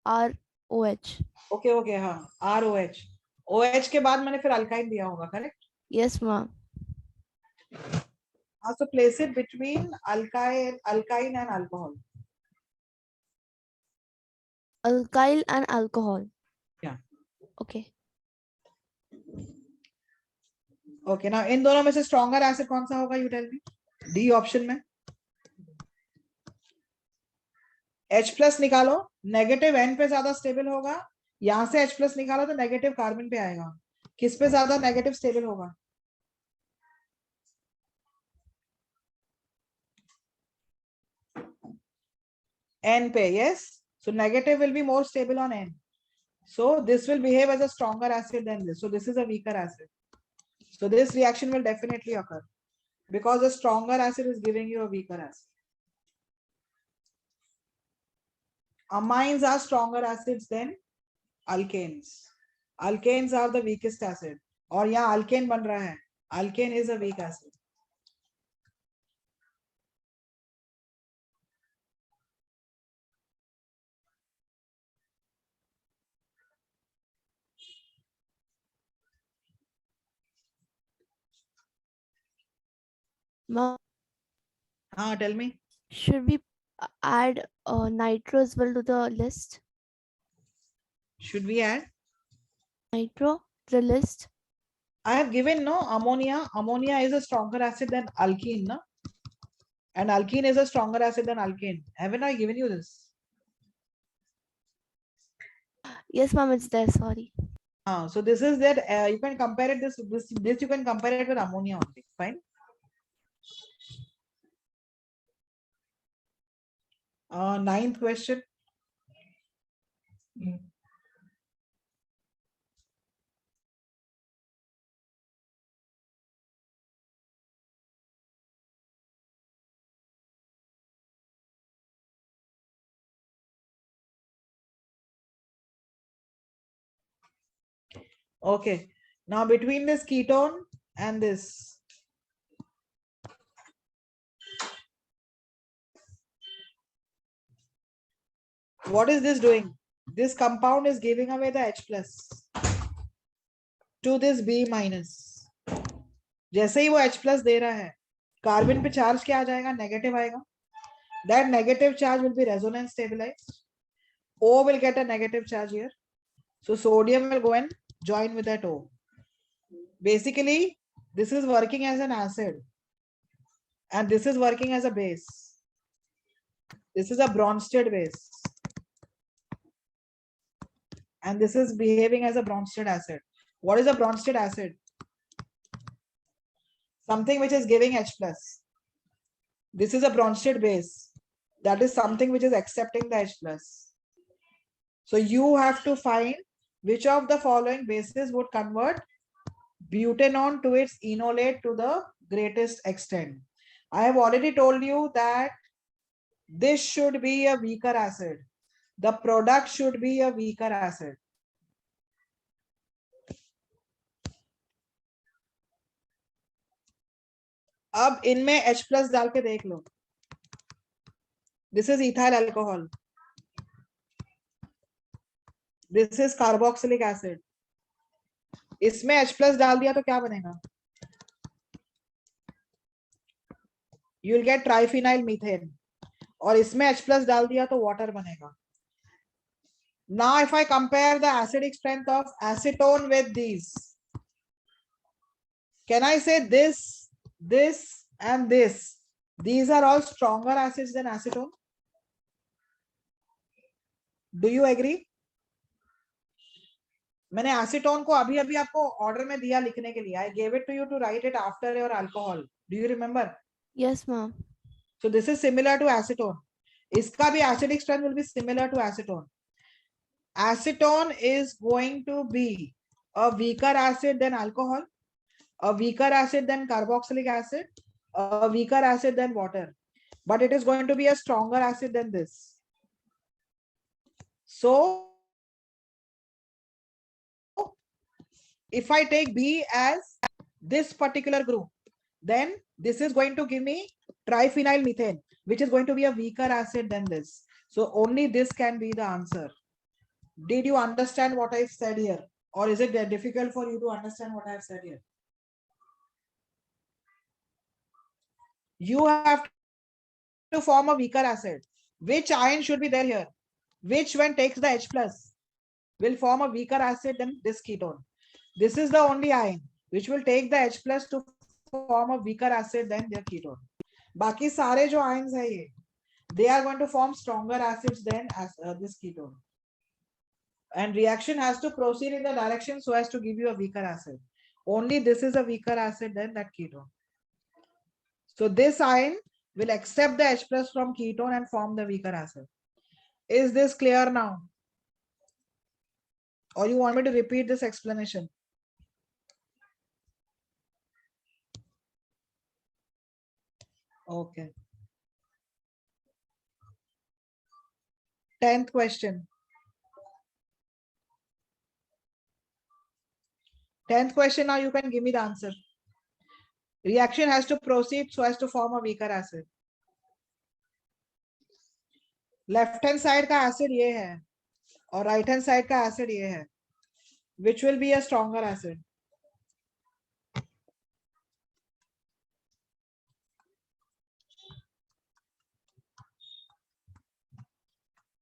ROH. Okay okay, हाँ, ROH. OH के बाद मैंने फिर अल्काइन दिया होगा, करेक्ट? Yes, ma'am. हाँ, so place it between alkyne and alcohol. Alkyl and alcohol. Yeah. Okay. Okay, now इन दोनों में से स्ट्रॉन्गर एसिड कौन सा होगा? You tell me. D option में H+ निकालो, नेगेटिव N पे ज्यादा स्टेबल होगा. यहां से H+ निकालो तो नेगेटिव कार्बन पे आएगा. किस पे ज्यादा नेगेटिव स्टेबल होगा? N पे. Yes, so negative will be more stable on N. So this will behave as a stronger acid than this. So this is a weaker acid. So this reaction will definitely occur because a stronger acid is giving you a weaker acid. Amines are stronger acids than alkanes. Alkanes are the weakest acid. और यहाँ alkane बन रहा है. Alkane is a weak acid. Ma'am, Tell me. should we add nitro as well to the list? Should we add? Nitro to the list? I have given no ammonia. Ammonia is a stronger acid than alkene, no? And alkene is a stronger acid than alkane. Haven't I given you this? Yes, ma'am, it's there. Sorry. So this is that you can compare it this you can compare it with ammonia only. Fine. Ninth question. Okay, now between this ketone and this, what is this doing? This compound is giving away the H plus to this B minus. जैसे ही वो H plus दे रहा है, carbon पे charge क्या आ जाएगा? Negative आएगा. That negative charge will be resonance stabilized. O will get a negative charge here. So sodium will go and join with that O. Basically, this is working as an acid. And this is working as a base. This is a Bronsted base. And this is behaving as a Bronsted acid. What is a Bronsted acid? Something which is giving H plus. This is a Bronsted base. That is something which is accepting the H plus. So you have to find which of the following bases would convert butanone to its enolate to the greatest extent. I have already told you that this should be a weaker acid. The product should be a weaker acid. अब इनमें H plus डाल के देख लो. This is ethyl alcohol. This is carboxylic acid. इसमें H plus डाल दिया तो क्या बनेगा? You will get triphenyl methane. और इसमें H plus डाल दिया तो water बनेगा. Now if I compare the acidic strength of acetone with these, can I say this, this and this, these are all stronger acids than acetone? Do you agree? मैंने acetone को अभी अभी आपको order में दिया लिखने के लिए. I gave it to you to write it after your alcohol. Do you remember? Yes, ma'am. So this is similar to acetone. इसका भी acidic strength will be similar to acetone. Acetone is going to be a weaker acid than alcohol, a weaker acid than carboxylic acid, a weaker acid than water, but it is going to be a stronger acid than this. So if I take B as this particular group, then this is going to give me triphenyl methane, which is going to be a weaker acid than this. So only this can be the answer. Did you understand what I've said here? Or is it difficult for you to understand what I've said here? You have to form a weaker acid. Which ion should be there here? Which one takes the H plus will form a weaker acid than this ketone. This is the only ion which will take the H plus to form a weaker acid than their ketone. बाकी सारे जो ions है ये, they are going to form stronger acids than this ketone. And reaction has to proceed in the direction so as to give you a weaker acid. Only this is a weaker acid than that ketone. So this ion will accept the H plus from ketone and form the weaker acid. Is this clear now? Or you want me to repeat this explanation? Okay. 10th question. 10th question, now you can give me the answer. Reaction has to proceed so as to form a weaker acid. Left hand side का acid ये है और right hand side का acid ये है. Which will be a stronger acid?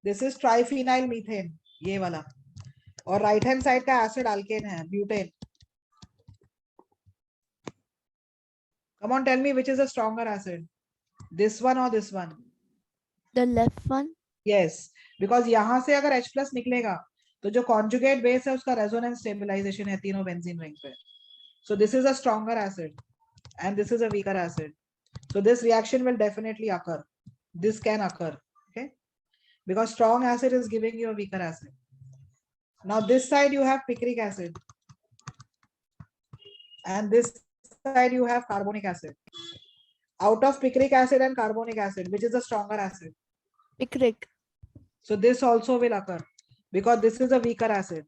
This is triphenyl methane, ये वाला. और right hand side का acid alkane है, butane. Come on, tell me which is a stronger acid? This one or this one? The left one? Yes, because यहाँ से अगर H plus निकलेगा तो जो conjugate base है उसका resonance stabilization है तीनों benzene ring पे. So this is a stronger acid and this is a weaker acid. So this reaction will definitely occur. This can occur, okay? Because strong acid is giving you a weaker acid. Now this side you have picric acid. And this side you have carbonic acid. Out of picric acid and carbonic acid, which is the stronger acid? Picric. So this also will occur because this is a weaker acid.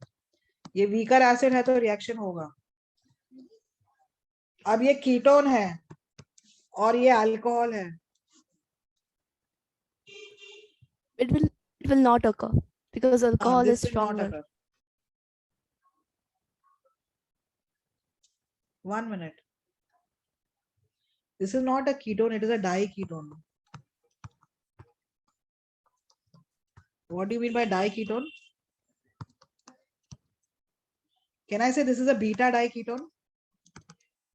ये weaker acid है तो reaction होगा. अब ये ketone है और ये alcohol है. It will not occur because alcohol is This will not stronger. occur. 1 minute. This is not a ketone, it is a diketone. What do you mean by diketone? Can I say this is a beta diketone?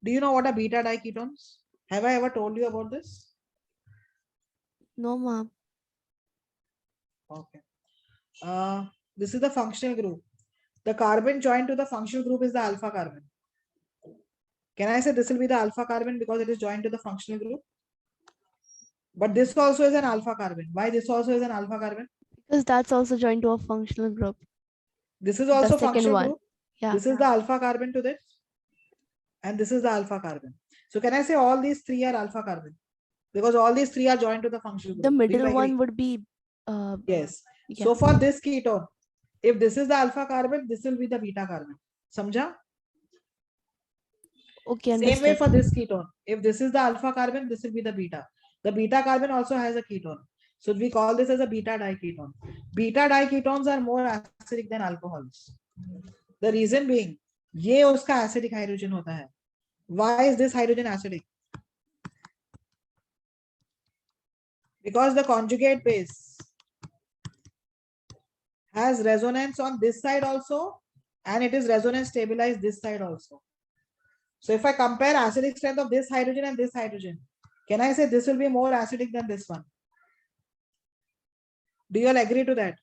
Do you know what are beta diketones? Have I ever told you about this? No, ma'am. Okay. This is the functional group. The carbon joined to the functional group is the alpha carbon. Can I say this will be the alpha carbon because it is joined to the functional group? But this also is an alpha carbon. Why this also is an alpha carbon? Because that's also joined to a functional group. This is also second functional one. group. Yeah. This is the alpha carbon to this. And this is the alpha carbon. So can I say all these three are alpha carbon? Because all these three are joined to the functional group. The Do you middle agree? one would be Yes. yeah. So for this ketone, if this is the alpha carbon, this will be the beta carbon. Samjha? Okay, Same way understood. for this ketone. If this is the alpha carbon, this will be the beta. The beta carbon also has a ketone. So we call this as a beta diketone. Beta diketones are more acidic than alcohols. The reason being, ये उसका acidic hydrogen होता है. Why is this hydrogen acidic? Because the conjugate base has resonance on this side also, and it is resonance stabilized this side also. So if I compare acidic strength of this hydrogen and this hydrogen, can I say this will be more acidic than this one? Do you all agree to that?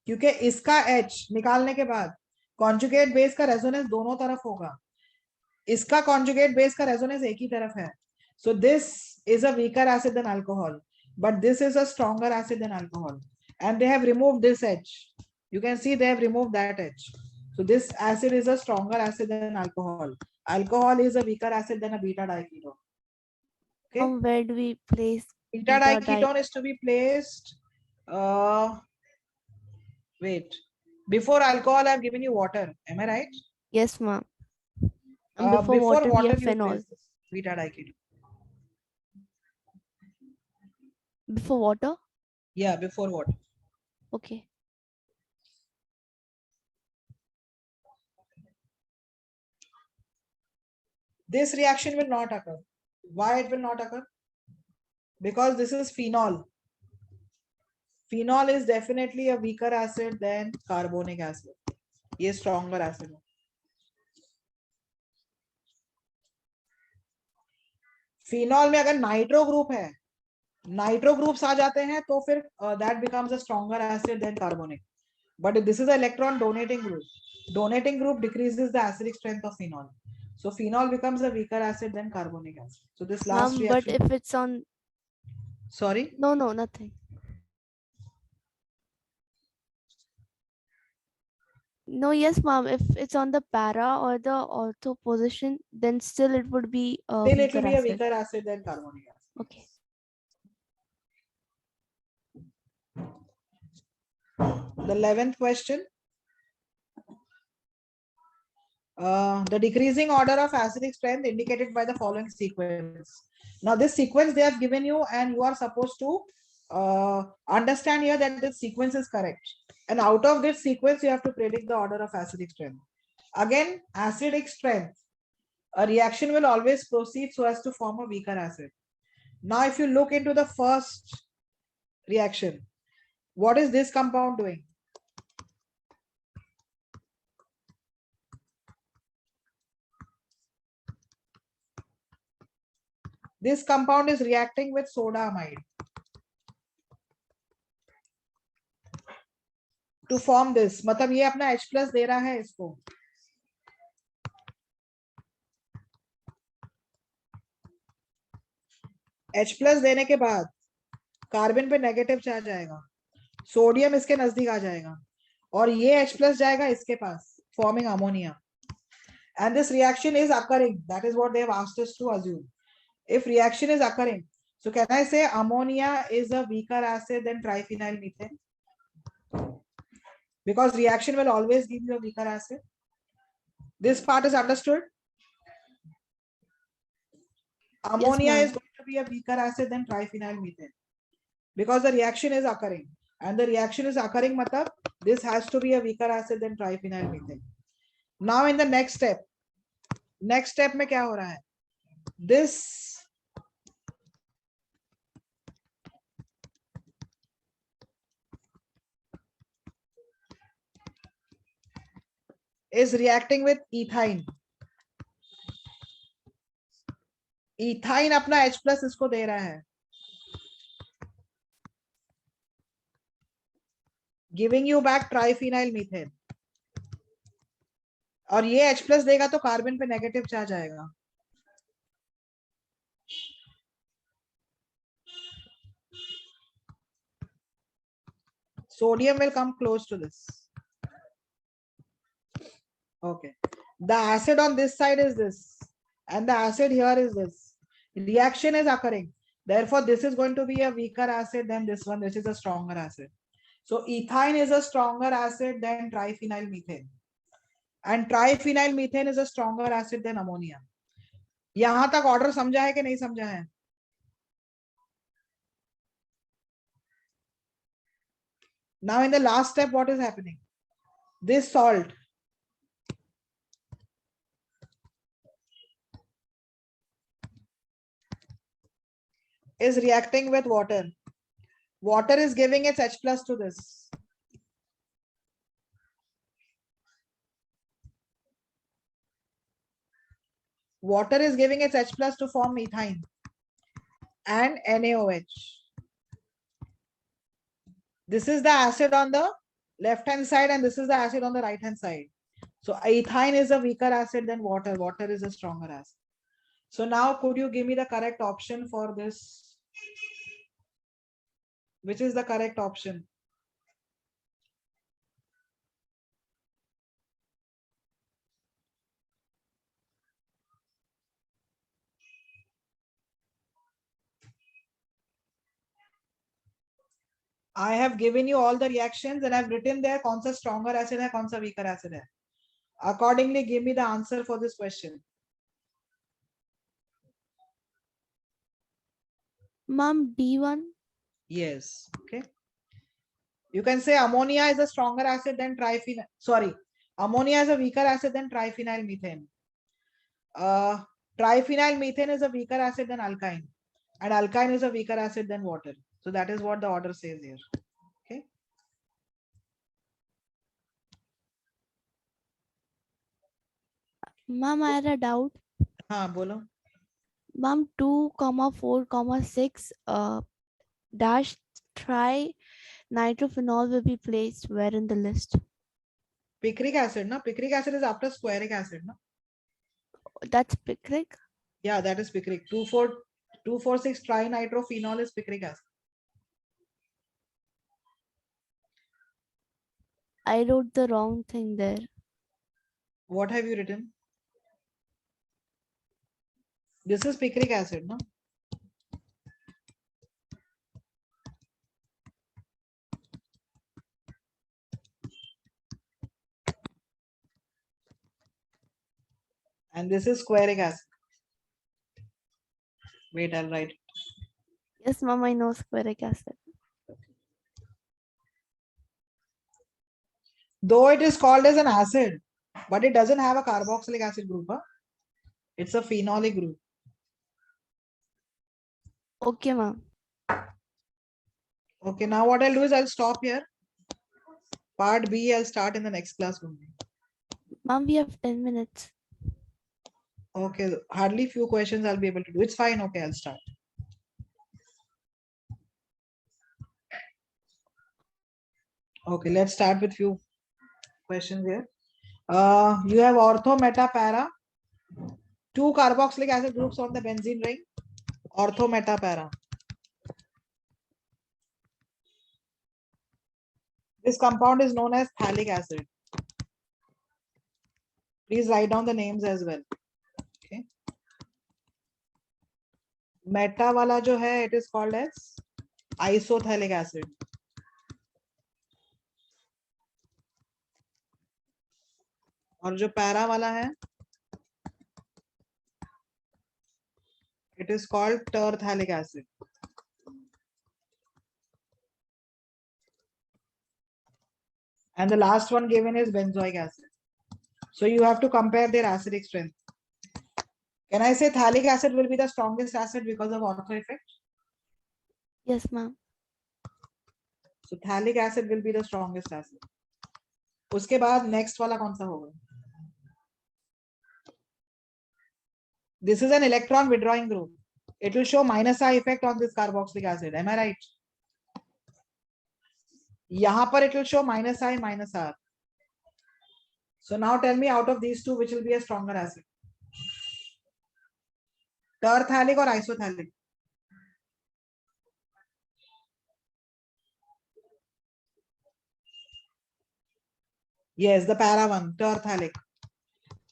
क्योंकि इसका H निकालने के बाद conjugate base का resonance दोनों तरफ होगा. इसका conjugate base का resonance एक ही तरफ है. So this is a weaker acid than alcohol, but this is a stronger acid than alcohol. And they have removed this H. You can see they have removed that H. So this acid is a stronger acid than alcohol. Alcohol is a weaker acid than a beta diketone. Okay. Where do we place Beta diketone is to be placed. Wait. Before alcohol, I've given you water. Am I right? Yes, ma'am. And before water, we have phenol. Beta diketone. Before water? Yeah, before water. Okay. This reaction will not occur. Why it will not occur? Because this is phenol. Phenol is definitely a weaker acid than carbonic acid. ये stronger acid है. Phenol में अगर nitro group है, nitro groups आ जाते हैं तो फिर that becomes a stronger acid than carbonic. But if this is an electron donating group decreases the acidic strength of phenol. So phenol becomes a weaker acid than carbonic acid. So this last reaction. But if it's on. Sorry? No, nothing. No, yes, ma'am. If it's on the para or the ortho position, then still it would be a weaker acid. A weaker acid than carbonic acid. Okay. The 11th question. The decreasing order of acidic strength indicated by the following sequence. Now this sequence they have given you and you are supposed to understand here that this sequence is correct. And out of this sequence, you have to predict the order of acidic strength. Again, acidic strength. A reaction will always proceed so as to form a weaker acid. Now, if you look into the first reaction, what is this compound doing? This compound is reacting with soda amide to form this. मतलब ये अपना H plus दे रहा है इसको. H+ देने के बाद carbon पे नेगेटिव चार्ज आएगा, सोडियम इसके नजदीक आ जाएगा और ये H+ जाएगा इसके पास, forming ammonia. And this reaction is occurring. That is what they have asked us to assume. If reaction is occurring, so can I say ammonia is a weaker acid than triphenyl methane? Because reaction will always give you a weaker acid. This part is understood. Ammonia ma'am. is going to be a weaker acid than triphenyl methane because the reaction is occurring, and the reaction is occurring matlab this has to be a weaker acid than triphenyl methane. Now in the next step में क्या हो रहा है? This is reacting with ethyne. Ethyne अपना H+ इसको दे रहा है, giving you back triphenyl methane. और ये H+ देगा तो कार्बन पे नेगेटिव चार्ज आएगा. Sodium will come close to this. Okay. The acid on this side is this, and the acid here is this. Reaction is occurring. Therefore, this is going to be a weaker acid than this one, which is a stronger acid. So ethyne is a stronger acid than triphenyl methane. And triphenyl methane is a stronger acid than ammonia. यहां तक order समझा है कि नहीं समझा है? Now in the last step, what is happening? This salt is reacting with water. Water is giving its H+ to this. Water is giving its H+ to form ethyne and NaOH. This is the acid on the left hand side and this is the acid on the right hand side. So ethyne is a weaker acid than water. Water is a stronger acid. So now could you give me the correct option for this? Which is the correct option? I have given you all the reactions and I've written there कौन सा stronger acid है, कौन सा weaker acid है. Accordingly, give me the answer for this question. Ma'am, D1. Yes. Okay. You can say ammonia is a stronger acid than triphenyl. Sorry, ammonia is a weaker acid than triphenyl methane. Triphenyl methane is a weaker acid than alkyne, and alkyne is a weaker acid than water. So that is what the order says here. Okay. Ma'am, I had a doubt. हाँ बोलो. Ma'am, 2,4,6 dash tri nitrophenol will be placed where in the list? Picric acid, no? Picric acid is after squaric acid, no? That's picric? Yeah, that is picric. 2,4,6 trinitrophenol is picric acid. I wrote the wrong thing there. What have you written? This is picric acid, no? And this is squaric acid. Wait, I'll write. Yes, ma'am, I know squaric acid. Though it is called as an acid, but it doesn't have a carboxylic acid group. Huh? It's a phenolic group. Okay, ma'am. Okay, now what I'll do is I'll stop here. Part B, I'll start in the next class only. Ma'am, we have 10 minutes. Okay, hardly few questions I'll be able to do. It's fine. Okay, I'll start. Okay, let's start with few questions here. You have ortho, meta, para. 2 carboxylic acid groups on the benzene ring. Ortho, meta, para. This compound is known as phthalic acid. Please write down the names as well. Okay. Meta वाला जो है, it is called as isothalic acid. और जो para वाला है, it is called terphthalic acid. And the last one given is benzoic acid. So you have to compare their acidic strength. Can I say phthalic acid will be the strongest acid because of ortho effect? Yes, ma'am. So phthalic acid will be the strongest acid. उसके बाद next वाला कौन सा होगा? This is an electron withdrawing group. It will show minus I effect on this carboxylic acid. Am I right? यहाँ पर it will show minus I minus R. So now tell me out of these two which will be a stronger acid? Terphthalic or isothalic? Yes, the para one, terphthalic.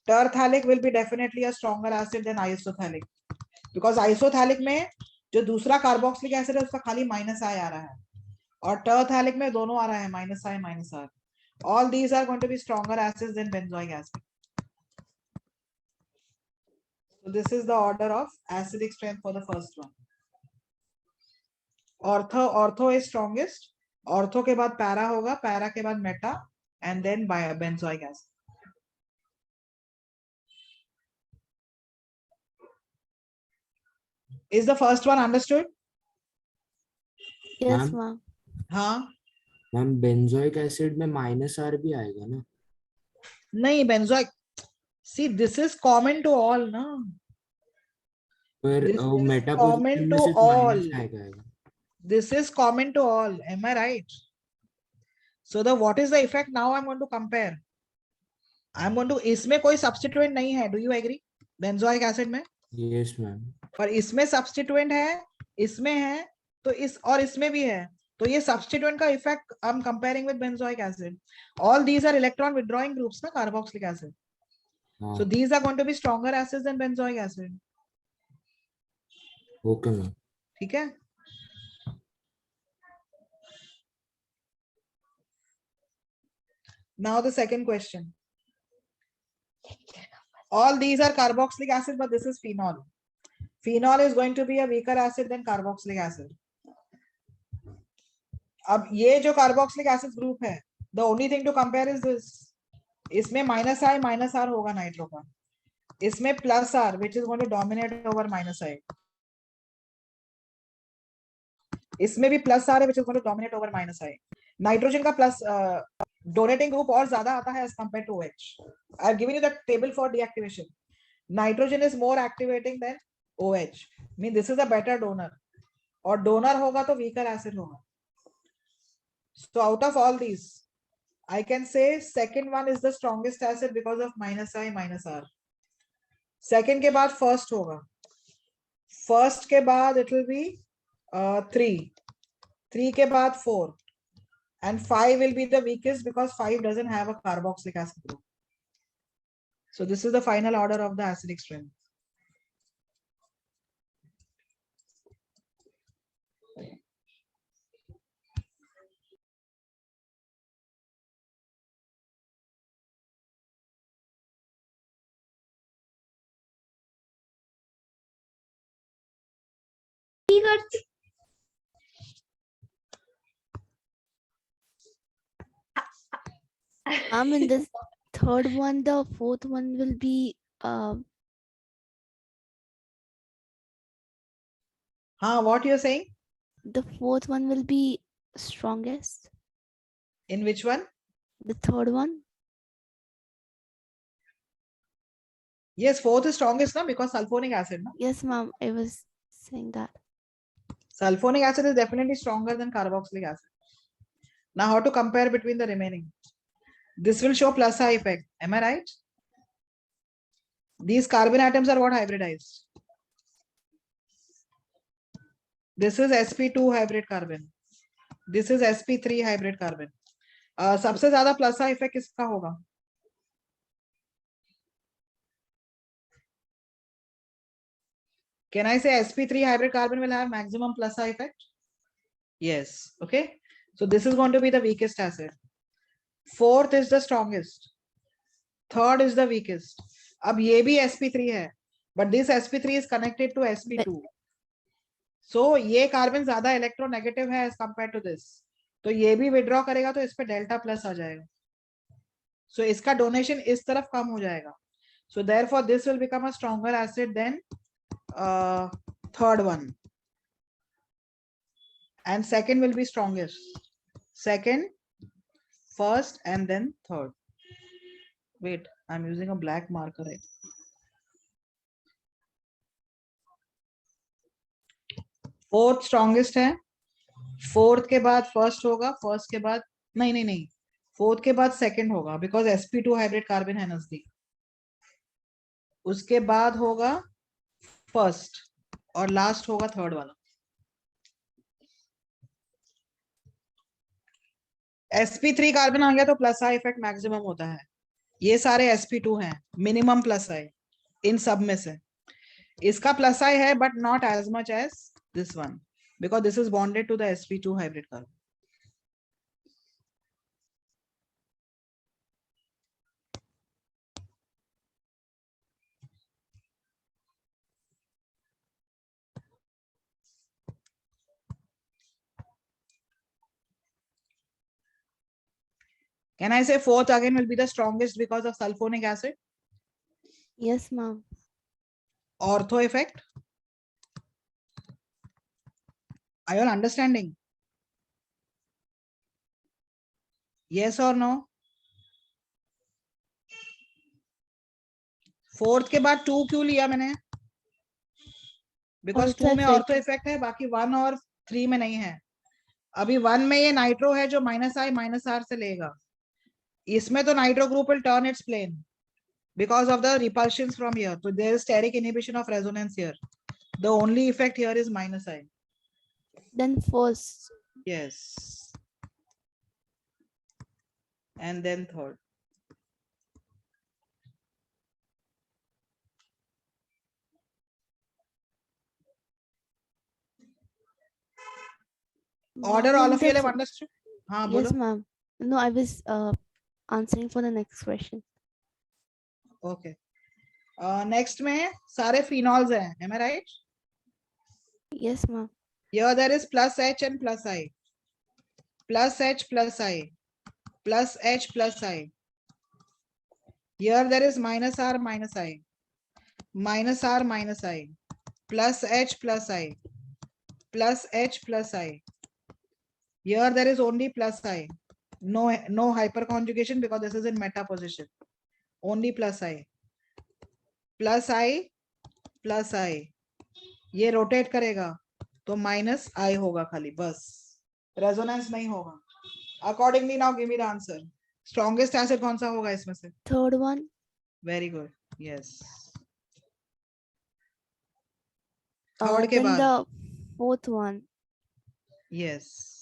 Terphthalic will be definitely a stronger acid than isothalic. Because isothalic में जो दूसरा carboxylic acid है उसका खाली minus I आ रहा है. और terphthalic में दोनों आ रहा है minus I minus R. All these are going to be stronger acids than benzoic acid. So this is the order of acidic strength for the first one. Ortho is strongest. Ortho के बाद para होगा, para के बाद meta, and then benzoic acid. Is the first one understood? Yes, Ma'am? ma'am. हाँ. Ma'am benzoic acid में minus are भी आएगा ना? नहीं, benzoic. See, this is common to all, ना? पर This is Meta common position में to सिर्फ all. माइनस आएगा. This is common to all. Am I right? So the what is the effect? Now I'm going to compare. I'm going to इसमें कोई substituent नहीं है. Do you agree? Benzoic acid में. Yes ma'am. पर इसमें substituent है, इसमें है, तो इस और इसमें भी है. तो ये substituent का effect I'm comparing with benzoic acid. All these are electron withdrawing groups ना carboxylic acid. So these are going to be stronger acids than benzoic acid. Okay ma'am. ठीक है? Now the second question. All these are carboxylic acid, but this is phenol. Phenol is going to be a weaker acid than carboxylic acid. अब ये जो carboxylic acid group है, the only thing to compare is this. इसमें minus I minus R होगा nitro का. इसमें plus R, which is going to dominate over minus I. इसमें भी plus R है, which is going to dominate over minus I. Nitrogen का plus donating group और ज्यादा आता है as compared to OH. I've given you the table for deactivation. Nitrogen is more activating than OH. I mean, this is a better donor. और donor होगा तो weaker acid होगा. So out of all these, I can say second one is the strongest acid because of minus I minus R. Second के बाद first होगा. First के बाद it will be 3. 3 के बाद 4. And 5 will be the weakest because 5 doesn't have a carboxylic acid group. So this is the final order of the acidic strength. In this third one, the fourth one will be What you're saying? the fourth one will be strongest. In which one? The third one. Yes, fourth is strongest now because sulfonic acid. No? Yes, ma'am. I was saying that. Sulfonic acid is definitely stronger than carboxylic acid. Now how to compare between the remaining? This will show plus I effect. Am I right? These carbon atoms are what hybridized. This is sp2 hybrid carbon. This is sp3 hybrid carbon. सबसे ज्यादा plus effect किसका होगा? Can I say sp3 hybrid carbon will have maximum plus effect? Yes. Okay. So this is going to be the weakest acid. Fourth is the strongest. Third is the weakest. अब ये भी sp3 है, but this sp3 is connected to sp2. So ये carbon ज्यादा electronegative है as compared to this. तो ये भी विड्रॉ करेगा तो इस पे डेल्टा प्लस आ जाएगा. So इसका डोनेशन इस तरफ कम हो जाएगा. So therefore this will become a stronger acid than third one, and second will be strongest. Second, first, and then third. Wait, I'm using a black marker. Fourth strongest है. Fourth के बाद first होगा. First के बाद नहीं. Fourth के बाद second होगा because sp2 hybrid carbon है नजदीक. उसके बाद होगा फर्स्ट और लास्ट होगा थर्ड वाला. sp3 कार्बन आ गया तो प्लस आई इफेक्ट मैक्सिमम होता है. ये सारे sp2 हैं, मिनिमम प्लस आई इन सब में से. इसका प्लस आई है but not as much as this one because this is bonded to the sp2 hybrid carbon. Can I say fourth again will be the strongest because of sulfonic acid? Yes, ma'am. Ortho effect? Are you all understanding? Yes or no? Fourth के बाद 2 क्यों लिया मैंने? Because 2 में ortho effect है, बाकी 1 और 3 में नहीं है. अभी 1 में ये नाइट्रो है जो माइनस आई माइनस आर से लेगा. इसमें तो nitro group will turn its plane because of the repulsions from here. So there is steric inhibition of resonance here. The only effect here is minus I. Then first. Yes. And then third. Order all of you have understood? हाँ बोलो. Yes, ma'am. No, I was answering for the next question. Okay. Next में सारे phenols हैं. Am I right? Yes, ma'am. Here there is plus H and plus I. Plus H plus I. Plus H plus I. Here there is minus R minus I. Minus R minus I. Plus H plus I. Plus H plus I. Here there is only plus I. No hyperconjugation because this is in meta position. Only plus I. Plus I. Plus I. ये rotate करेगा तो minus आई होगा खाली बस. Resonance नहीं होगा. Accordingly now give me the answer. Strongest acid कौन सा होगा इसमें से? Third one. Very good. Yes. Third के Then बाद. the fourth one. Yes.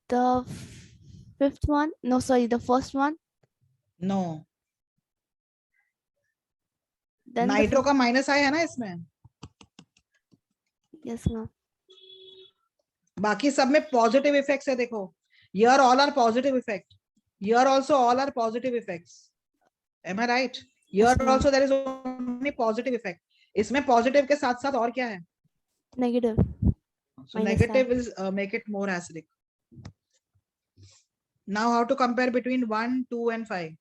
The fifth one. No, sorry, the first one. No. Then the nitro का minus I है ना इसमें. yes, ma'am. बाकी सब में पॉजिटिव इफेक्ट्स है. देखो here all are positive effect. Here also all are positive effects. Am I right? Here ma'am. Also there is only positive effect. इसमें पॉजिटिव के साथ साथ और क्या है? Negative. So Minus negative is make it more acidic. Now how to compare between 1, 2 and 5?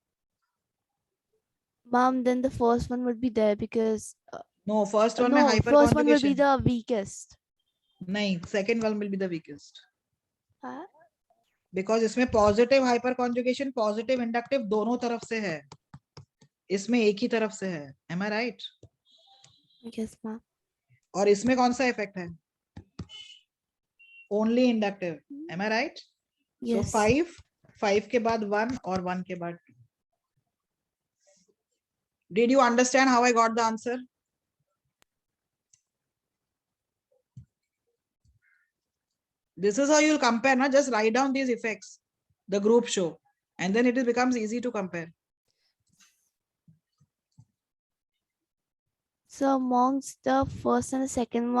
Ma'am, then the first one would be there because No, first one में no, first one will be hyperconjugation. the weakest. नहीं, second one will be the weakest. Huh? Because इसमें positive hyperconjugation, positive inductive दोनों तरफ से है. इसमें एक ही तरफ से है. Am I right? Yes, ma'am. और इसमें कौन सा इफेक्ट है? Only inductive. Am I right? Yes. So 5 के बाद 1 और 1 के बाद 2. Did you understand how I got the answer? This is how you'll compare, na? Just write down these effects the group show, and then it becomes easy to compare. So amongst the first and the second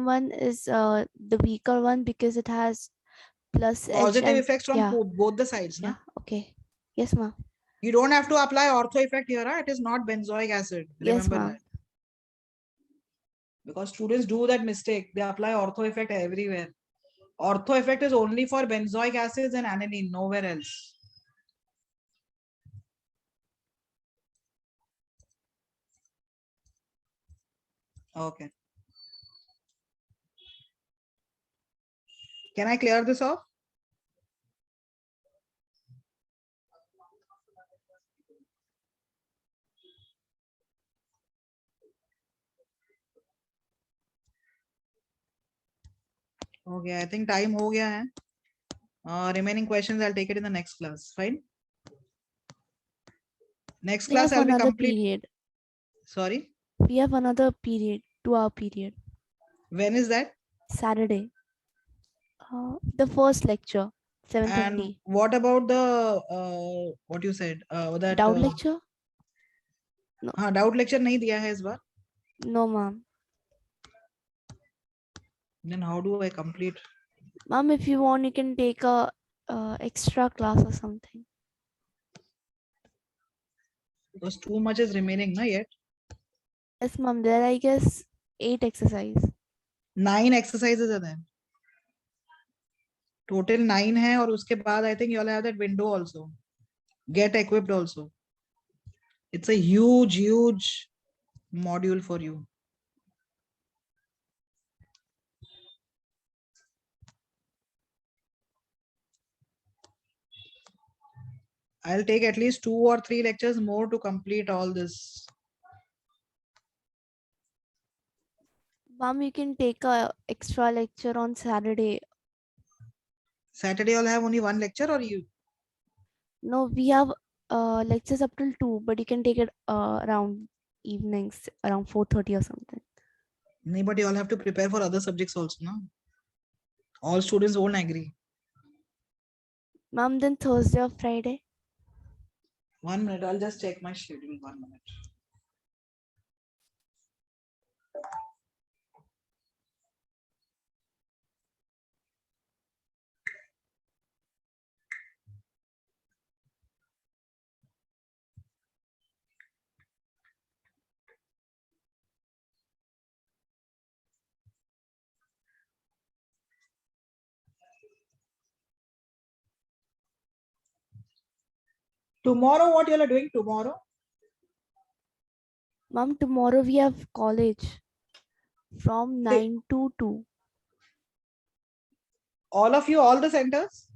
one is the weaker one because it has plus H Positive and effects from yeah, both the sides. Na? yeah, okay. Yes, ma'am. You don't have to apply ortho effect here. It is not benzoic acid. Yes, Remember ma'am. that. Because students do that mistake. They apply ortho effect everywhere. Ortho effect is only for benzoic acids and aniline, nowhere else. Okay. Can I clear this off? Okay, I think time ho gaya hai. Remaining questions I'll take it in the next class. Fine. Next We class have I'll be another complete. period. Sorry. We have another period, 2-hour period. When is that? Saturday. The first lecture, And 7:30. what about the what you said? That Doubt lecture? doubt lecture nahi diya hai is baar. No, ma'am. Then how do I complete? Ma'am, if you want, you can take a extra class or something. Because too much is remaining na yet. Yes, ma'am. There, I guess, 8 exercise. 9 exercises are there. Total 9 hai aur uske baad I think you'll have that window also. Get equipped also. It's a huge module for you. I'll take at least 2 or 3 lectures more to complete all this. Ma'am, you can take a extra lecture on Saturday. Saturday I'll have only 1 lecture or you? No, we have lectures up till 2, but you can take it around evenings, around 4:30 or something. No, but you all have to prepare for other subjects also, no? All students won't agree. Ma'am, then Thursday or Friday? 1 minute, I'll just check my schedule. 1 minute. Tomorrow, what you all are doing tomorrow? Ma'am, tomorrow we have college from 9 to 2. All of you, all the centers?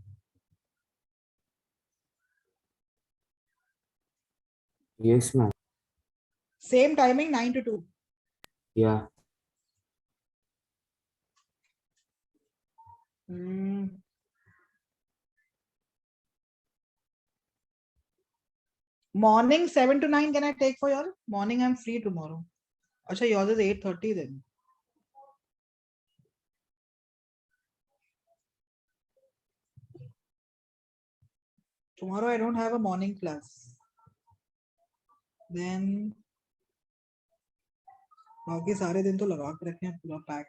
Yes, ma'am. Same timing, 9 to 2. Yeah. Morning 7 to 9 can I take for y'all? Morning I'm free tomorrow. Acha, yours is 8:30 then. Tomorrow I don't have a morning class. Then बाकी सारे दिन तो लगा के रखे हैं पूरा pack.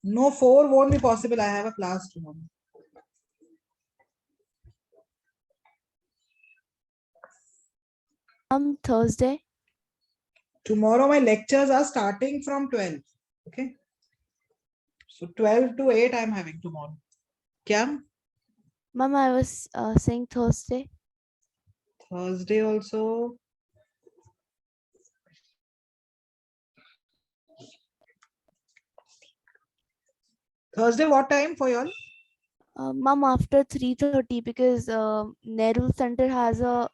No, 4 won't be possible. I have a class tomorrow. Thursday? Tomorrow my lectures are starting from 12. Okay. So 12 to 8 I'm having tomorrow. Kya? Ma'am, I was saying Thursday. Thursday also. Thursday what time for y'all? Ma'am, after 3:30 because Nehru Center has a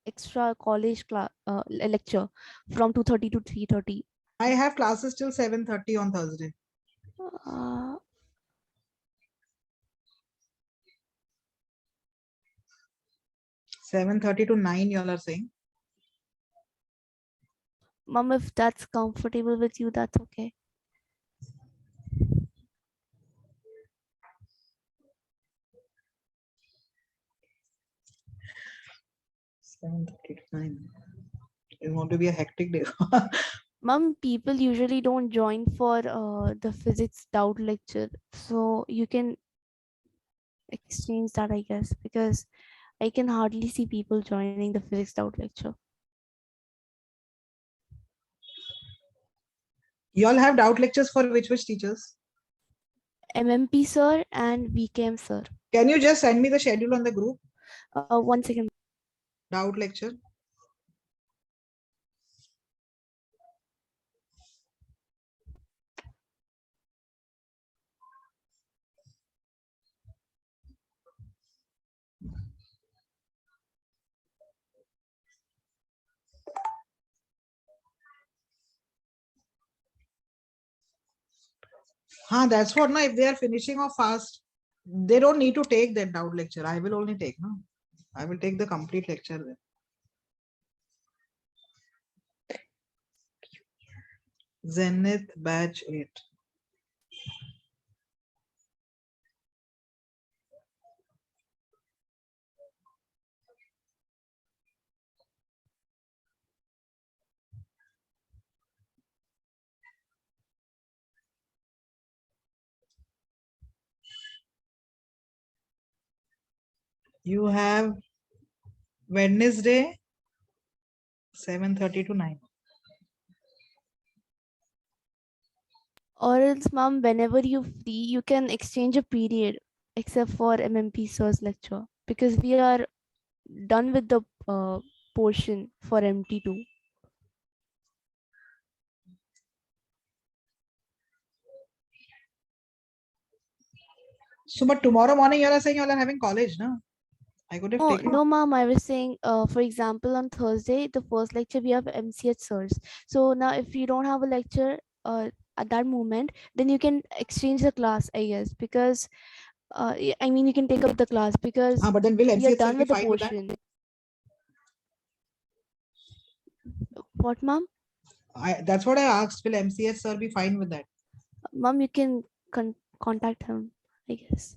extra college class lecture from 2:30 to 3:30. I have classes till 7:30 on Thursday. Uh, 7:30 to 9 y'all are saying. Mom, if that's comfortable with you, that's okay. It's going to be a hectic day. Mom, people usually don't join for the physics doubt lecture, so you can exchange that, I guess, because I can hardly see people joining the physics doubt lecture. You all have doubt lectures for which teachers? MMP sir and VKM sir. Can you just send me the schedule on the group? 1 second. Doubt lecture. That's what. No, if they are finishing off fast, they don't need to take that doubt lecture. I will only take. No, I will take the complete lecture then. Zenith batch 8. You have Wednesday 7:30 to 9. Or else, mom, whenever you free, you can exchange a period, except for MMP sir's lecture, because we are done with the portion for MT2. So, but tomorrow morning you are saying you all are having college, no? I could have Oh, taken. no, ma'am, I was saying, for example, on Thursday, the first lecture, we have MCH sirs. So now if you don't have a lecture at that moment, then you can exchange the class, I guess, because, I mean, you can take up the class because But then will we are MCH sir done be with the fine with that? portion. What, ma'am? That's what I asked. Will MCH sir be fine with that? Ma'am, you can contact him, I guess.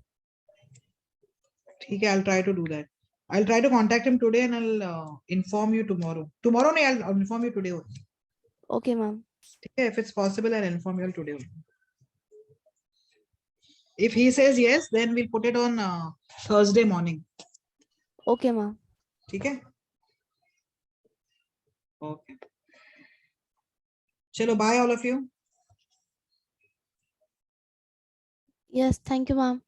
Okay, I'll try to do that. I'll try to contact him today and I'll inform you tomorrow. Tomorrow, no, I'll inform you today only. Okay, ma'am. Okay, if it's possible, I'll inform you all today only. If he says yes, then we'll put it on Thursday morning. Okay, ma'am. Okay. Okay. Chalo, bye all of you. Yes, thank you, ma'am.